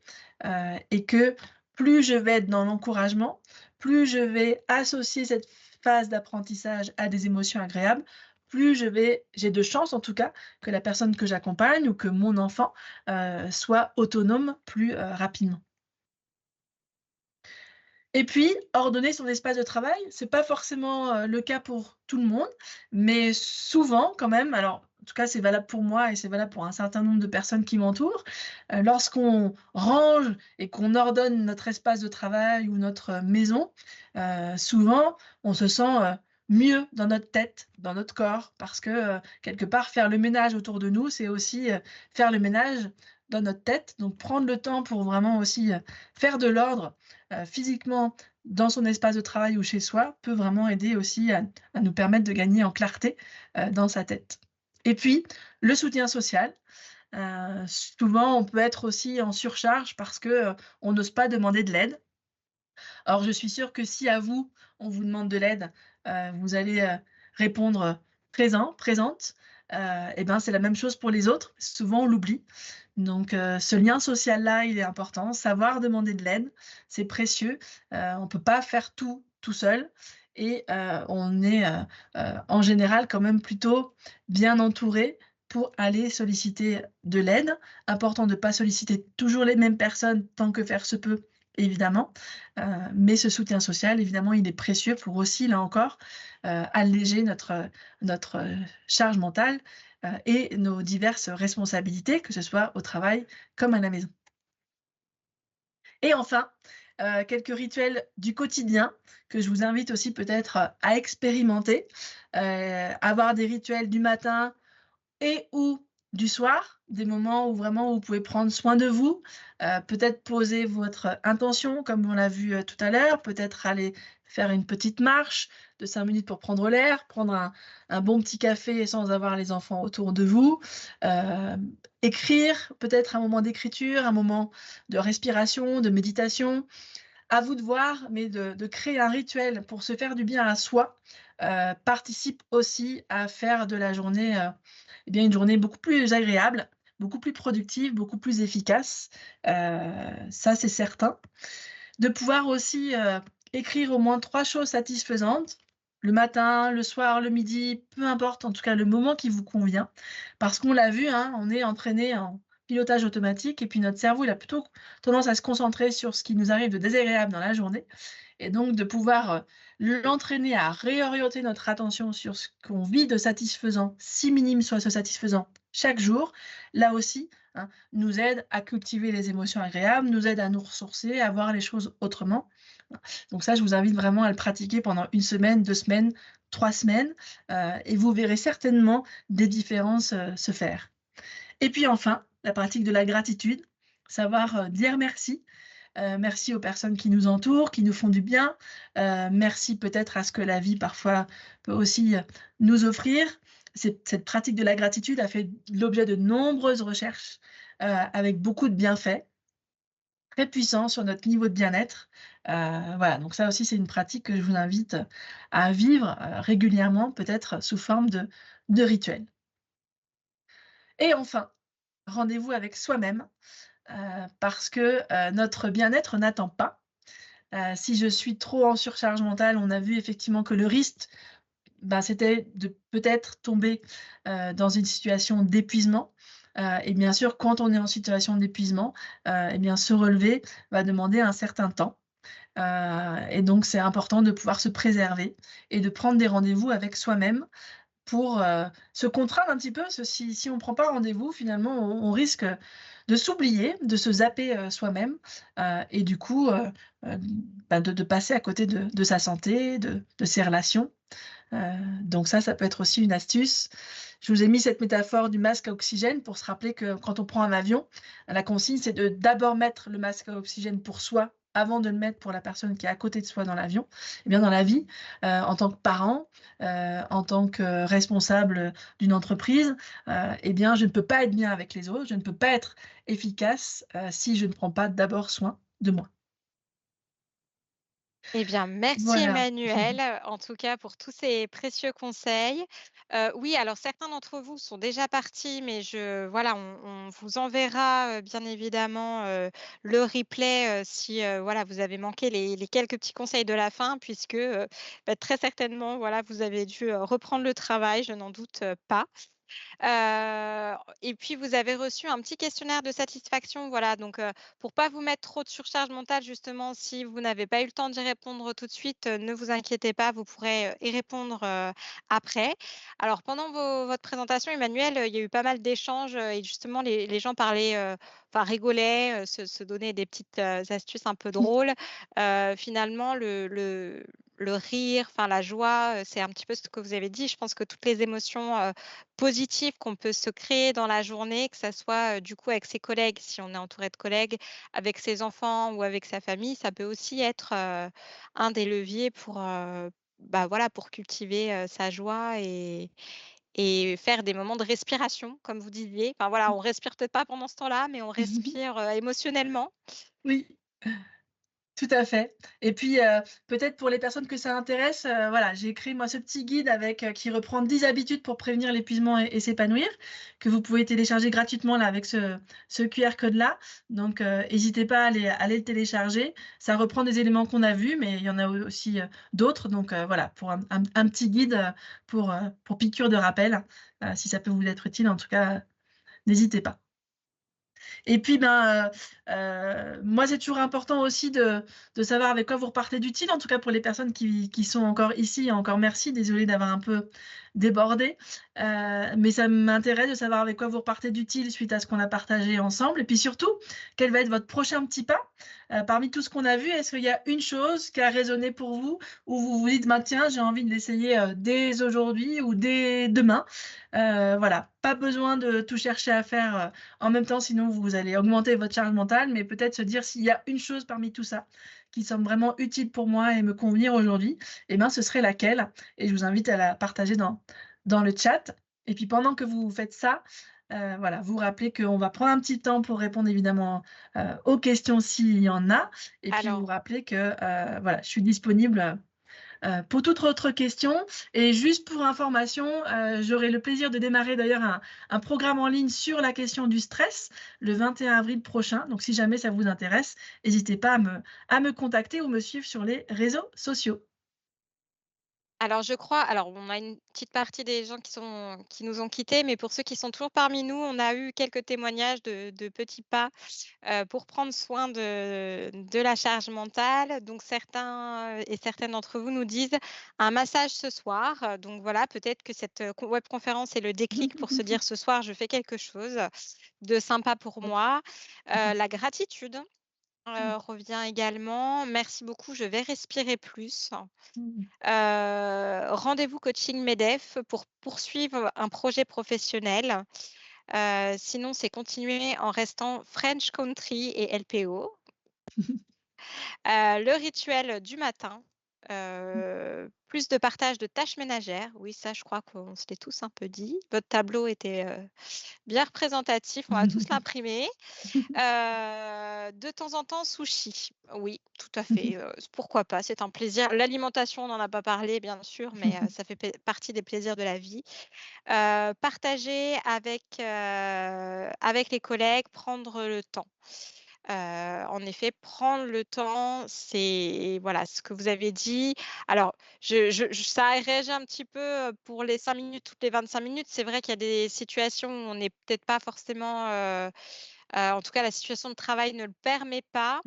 et que plus je vais être dans l'encouragement, plus je vais associer cette phase d'apprentissage à des émotions agréables, plus j'ai de chances en tout cas que la personne que j'accompagne ou que mon enfant, soit autonome plus, rapidement. Et puis, ordonner son espace de travail, c'est pas forcément, le cas pour tout le monde, mais souvent quand même, alors en tout cas c'est valable pour moi et c'est valable pour un certain nombre de personnes qui m'entourent, lorsqu'on range et qu'on ordonne notre espace de travail ou notre, maison, souvent on se sent, mieux dans notre tête, dans notre corps parce que, quelque part faire le ménage autour de nous, c'est aussi, faire le ménage dans notre tête. Donc prendre le temps pour vraiment aussi, faire de l'ordre, physiquement dans son espace de travail ou chez soi peut vraiment aider aussi à nous permettre de gagner en clarté, dans sa tête. Et puis, le soutien social, souvent on peut être aussi en surcharge parce que, on n'ose pas demander de l'aide. Alors je suis sûre que si à vous, on vous demande de l'aide, vous allez, répondre, présent, présente, et ben, c'est la même chose pour les autres. Souvent, on l'oublie. Donc, ce lien social-là, il est important. Savoir demander de l'aide, c'est précieux. On peut pas faire tout seul et on est, en général quand même plutôt bien entouré pour aller solliciter de l'aide. Important de pas solliciter toujours les mêmes personnes tant que faire se peut, évidemment, mais ce soutien social, évidemment, il est précieux pour aussi, là encore, alléger notre charge mentale, et nos diverses responsabilités, que ce soit au travail comme à la maison. Et enfin, quelques rituels du quotidien que je vous invite aussi peut-être, à expérimenter. Avoir des rituels du matin et ou du soir, des moments où vraiment vous pouvez prendre soin de vous, peut-être poser votre intention comme on l'a vu, tout à l'heure, peut-être aller faire une petite marche de 5 minutes pour prendre l'air, prendre un bon petit café sans avoir les enfants autour de vous, écrire, peut-être un moment d'écriture, un moment de respiration, de méditation. À vous de voir, mais de créer un rituel pour se faire du bien à soi, participe aussi à faire de la journée, eh bien, une journée beaucoup plus agréable, beaucoup plus productive, beaucoup plus efficace. Ça, c'est certain. De pouvoir aussi, écrire au moins 3 choses satisfaisantes, le matin, le soir, le midi, peu importe, en tout cas le moment qui vous convient. Parce qu'on l'a vu, hein, on est entraîné en pilotage automatique et puis notre cerveau, il a plutôt tendance à se concentrer sur ce qui nous arrive de désagréable dans la journée et donc de pouvoir, l'entraîner à réorienter notre attention sur ce qu'on vit de satisfaisant, si minime soit ce satisfaisant, chaque jour, là aussi, hein, nous aide à cultiver les émotions agréables, nous aide à nous ressourcer, à voir les choses autrement. Donc ça, je vous invite vraiment à le pratiquer pendant 1 semaine, 2 semaines, 3 semaines, et vous verrez certainement des différences, se faire. Et puis enfin, la pratique de la gratitude, savoir, dire merci. Merci aux personnes qui nous entourent, qui nous font du bien. Merci peut-être à ce que la vie parfois peut aussi, nous offrir. Cette pratique de la gratitude a fait l'objet de nombreuses recherches, avec beaucoup de bienfaits, très puissants sur notre niveau de bien-être. Voilà, donc ça aussi, c'est une pratique que je vous invite à vivre, régulièrement, peut-être sous forme de rituel. Et enfin, rendez-vous avec soi-même, parce que, notre bien-être n'attend pas. Si je suis trop en surcharge mentale, on a vu effectivement que le risque, bah, c'était de peut-être tomber, dans une situation d'épuisement, et bien sûr, quand on est en situation d'épuisement, et bien se relever va demander un certain temps, et donc c'est important de pouvoir se préserver et de prendre des rendez-vous avec soi-même pour, se contraindre un petit peu, parce que si on ne prend pas rendez-vous, finalement, on risque de s'oublier, de se zapper, soi-même, et du coup, heu, bah, de passer à côté de sa santé, de ses relations. Heu, donc ça peut être aussi une astuce. Je vous ai mis cette métaphore du masque à oxygène pour se rappeler que quand on prend un avion, la consigne, c'est de d'abord mettre le masque à oxygène pour soi, avant de le mettre pour la personne qui est à côté de soi dans l'avion. Et bien dans la vie, en tant que parent, en tant que responsable, d'une entreprise, et bien je ne peux pas être bien avec les autres, je ne peux pas être efficace, si je ne prends pas d'abord soin de moi. Eh bien, merci Voilà. Emmanuel, en tout cas pour tous ces précieux conseils. Oui, alors certains d'entre vous sont déjà partis, mais voilà, on vous enverra, bien évidemment, le replay, si, voilà, vous avez manqué les quelques petits conseils de la fin puisque, bah, très certainement, voilà, vous avez dû, reprendre le travail, je n'en doute, pas. Et puis vous avez reçu un petit questionnaire de satisfaction, voilà, donc pour pas vous mettre trop de surcharge mentale justement, si vous n'avez pas eu le temps d'y répondre tout de suite, ne vous inquiétez pas, vous pourrez, y répondre, après. Alors pendant votre présentation Emmanuel, il y a eu pas mal d'échanges, et justement les gens parlaient, enfin rigolaient, se donnaient des petites, astuces un peu drôles. Finalement le rire, enfin la joie, c'est un petit peu ce que vous avez dit. Je pense que toutes les émotions, positif qu'on peut se créer dans la journée, que ça soit, du coup avec ses collègues, si on est entouré de collègues, avec ses enfants ou avec sa famille, ça peut aussi être, un des leviers pour, bah, voilà, pour cultiver, sa joie et faire des moments de respiration, comme vous disiez. Enfin voilà, on respire peut-être pas pendant ce temps-là, mais on respire, émotionnellement. Oui. Tout à fait et puis, peut-être pour les personnes que ça intéresse, voilà, j'ai écrit moi ce petit guide avec, qui reprend 10 habitudes pour prévenir l'épuisement et s'épanouir, que vous pouvez télécharger gratuitement là avec ce QR code là. Donc, hésitez pas à aller le télécharger. Ça reprend des éléments qu'on a vus, mais il y en a aussi, d'autres donc, voilà pour un petit guide, pour piqûre de rappel. Si ça peut vous être utile en tout cas, n'hésitez pas. Et puis, ben, moi, c'est toujours important aussi de savoir avec quoi vous repartez d'utile, en tout cas pour les personnes qui sont encore ici, encore merci, désolée d'avoir un peu débordé. Mais ça m'intéresse de savoir avec quoi vous repartez d'utile suite à ce qu'on a partagé ensemble et puis surtout, quel va être votre prochain petit pas? Parmi tout ce qu'on a vu, est-ce qu'il y a une chose qui a résonné pour vous, où vous vous dites: «Ben, tiens, j'ai envie de l'essayer, dès aujourd'hui ou dès demain»? Voilà, pas besoin de tout chercher à faire, en même temps, sinon vous allez augmenter votre charge mentale, mais peut-être se dire s'il y a une chose parmi tout ça qui semble vraiment utile pour moi et me convenir aujourd'hui, eh ben, ce serait laquelle? Et je vous invite à la partager dans le chat. Et puis pendant que vous faites ça, voilà, vous rappelez qu'on va prendre un petit temps pour répondre évidemment, aux questions s'il y en a. Et puis vous Alors, rappelez que, voilà, je suis disponible, pour toute autre question et juste pour information, j'aurai le plaisir de démarrer d'ailleurs un programme en ligne sur la question du stress le 21 avril prochain. Donc si jamais ça vous intéresse, n'hésitez pas à me contacter ou me suivre sur les réseaux sociaux. je crois on a une petite partie des gens qui nous ont quittés, mais pour ceux qui sont toujours parmi nous, on a eu quelques témoignages de petits pas, pour prendre soin de la charge mentale. Donc certains, et certaines d'entre vous nous disent: «Un massage ce soir», donc voilà, peut-être que cette, webconférence est le déclic pour se dire: «Ce soir, je fais quelque chose de sympa pour moi». La gratitude, revient également. «Merci beaucoup, je vais respirer plus». Rendez-vous coaching MEDEF pour poursuivre un projet professionnel. Sinon, c'est continuer en restant French Country et LPO. Le rituel du matin, plus de partage de tâches ménagères. Oui, ça, je crois qu'on se l'est tous un peu dit. Votre tableau était, bien représentatif, on va tous l'imprimer. De temps en temps, sushi. Oui, tout à fait, pourquoi pas, c'est un plaisir. L'alimentation, on n'en a pas parlé bien sûr, mais ça fait partie des plaisirs de la vie. Partager avec les collègues, prendre le temps. En effet, prendre le temps, c'est voilà, ce que vous avez dit. Alors, ça a réagi un petit peu, pour les 5 minutes, toutes les 25 minutes. C'est vrai qu'il y a des situations où on n'est peut-être pas forcément, en tout cas, la situation de travail ne le permet pas,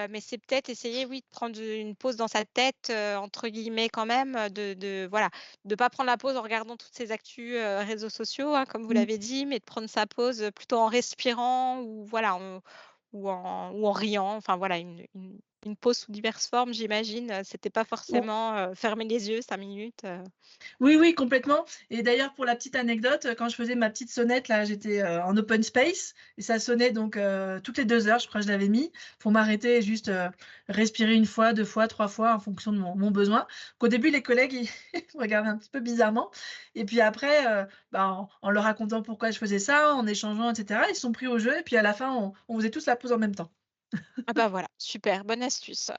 mais c'est peut-être essayer, oui, de prendre une pause dans sa tête, entre guillemets quand même, de voilà, de pas prendre la pause en regardant toutes ces actus, réseaux sociaux, hein, comme vous l'avez dit, mais de prendre sa pause, plutôt en respirant ou voilà, ou en riant, enfin voilà, une pause sous diverses formes, j'imagine, c'était pas forcément, fermer les yeux 5 minutes. Oui, oui, complètement et d'ailleurs pour la petite anecdote, quand je faisais ma petite sonnette là, j'étais, en open space et ça sonnait donc toutes les 2 heures, je crois que je l'avais mis pour m'arrêter et juste, respirer 1 fois, 2 fois, 3 fois en fonction de mon besoin. Qu'au début les collègues ils me regardaient un petit peu bizarrement et puis après, bah, en leur racontant pourquoi je faisais ça, en échangeant et cetera, ils se sont pris au jeu et puis à la fin on faisait tous la pause en même temps. Ah bah voilà, super, bonne astuce.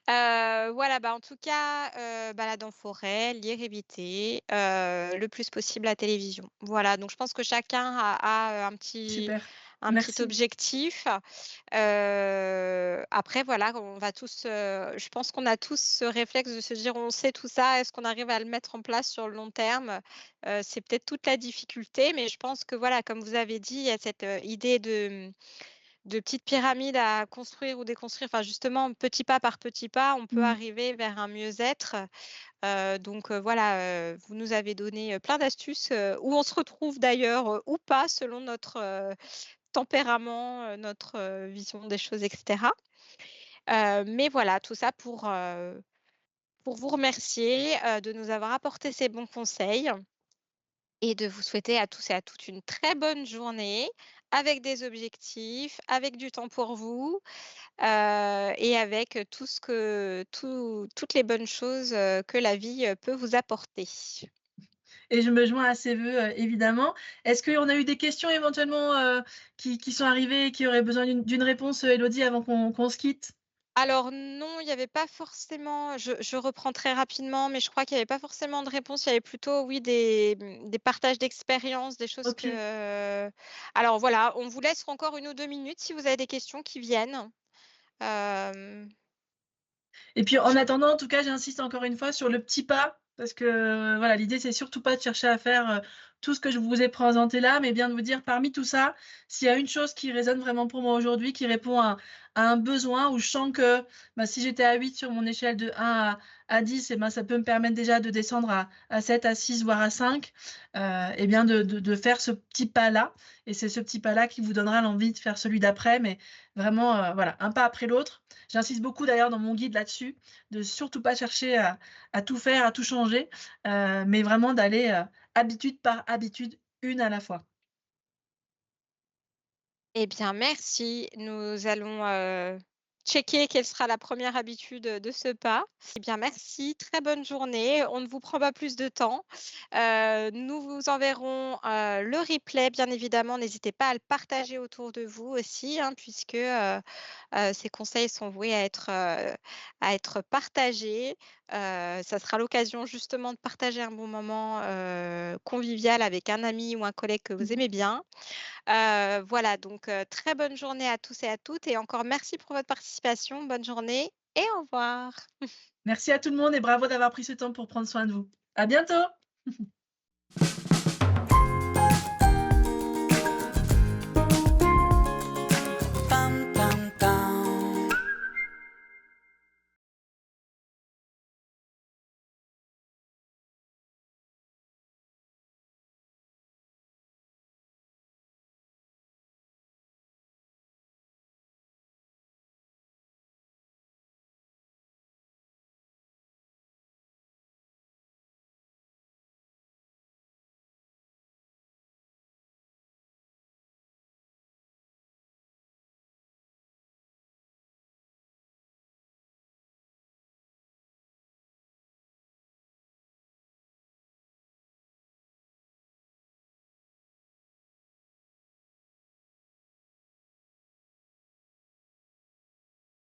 Voilà, bah, en tout cas, balade en forêt, lire, éviter, le plus possible la télévision. Voilà, donc je pense que chacun a Super, un petit merci. objectif. Après voilà, on va tous, je pense qu'on a tous ce réflexe de se dire: «On sait tout ça, est-ce qu'on arrive à le mettre en place sur le long terme?» C'est peut-être toute la difficulté, mais je pense que voilà, comme vous avez dit, il y a cette, idée de petites pyramides à construire ou déconstruire, enfin justement petit pas par petit pas, on peut Mmh. arriver vers un mieux-être. Donc voilà, vous nous avez donné, plein d'astuces, où on se retrouve d'ailleurs, ou pas selon notre, tempérament, notre, vision des choses et cetera. Mais voilà, tout ça pour vous remercier, de nous avoir apporté ces bons conseils et de vous souhaiter à tous et à toutes une très bonne journée avec des objectifs, avec du temps pour vous. Et avec toutes les bonnes choses, que la vie, peut vous apporter. Et je me joins à ces vœux, évidemment. Est-ce qu'on a eu des questions éventuellement, qui sont arrivées et qui auraient besoin d'une réponse, Élodie, avant qu'on se quitte? Alors non, il y avait pas forcément je reprends très rapidement, mais je crois qu'il y avait pas forcément de réponse. Il y avait plutôt, oui, des partages d'expériences, des choses OK. que alors voilà, on vous laisse encore 1 ou 2 minutes si vous avez des questions qui viennent. Hem, Et puis en je attendant, en tout cas, j'insiste encore une fois sur le petit pas, parce que, voilà, l'idée, c'est surtout pas de chercher à faire, tout ce que je vous ai présenté là, mais bien de vous dire parmi tout ça, s'il y a une chose qui résonne vraiment pour moi aujourd'hui, qui répond à un besoin où je sens que, bah, si j'étais à 8 sur mon échelle de 1 à 10 et ben, ça peut me permettre déjà de descendre à 7, à 6, voire à 5, et bien de faire ce petit pas-là et c'est ce petit pas-là qui vous donnera l'envie de faire celui d'après, mais vraiment, voilà, un pas après l'autre. J'insiste beaucoup d'ailleurs dans mon guide là-dessus, de surtout pas chercher à tout faire, à tout changer, mais vraiment d'aller, habitude par habitude, une à la fois. Eh bien, merci. Nous allons, checker quelle sera la première habitude, de ce pas. Eh bien, merci, très bonne journée. On ne vous prend pas plus de temps. Nous vous enverrons, le replay, bien évidemment. N'hésitez pas à le partager autour de vous aussi, hein, puisque, ces conseils sont voués à être partagés. Ça sera l'occasion justement de partager un bon moment, convivial avec un ami ou un collègue que vous Mmh. aimez bien. Voilà, donc très bonne journée à tous et à toutes et encore merci pour votre participation. Bonne journée et au revoir. Merci à tout le monde et bravo d'avoir pris ce temps pour prendre soin de vous. À bientôt!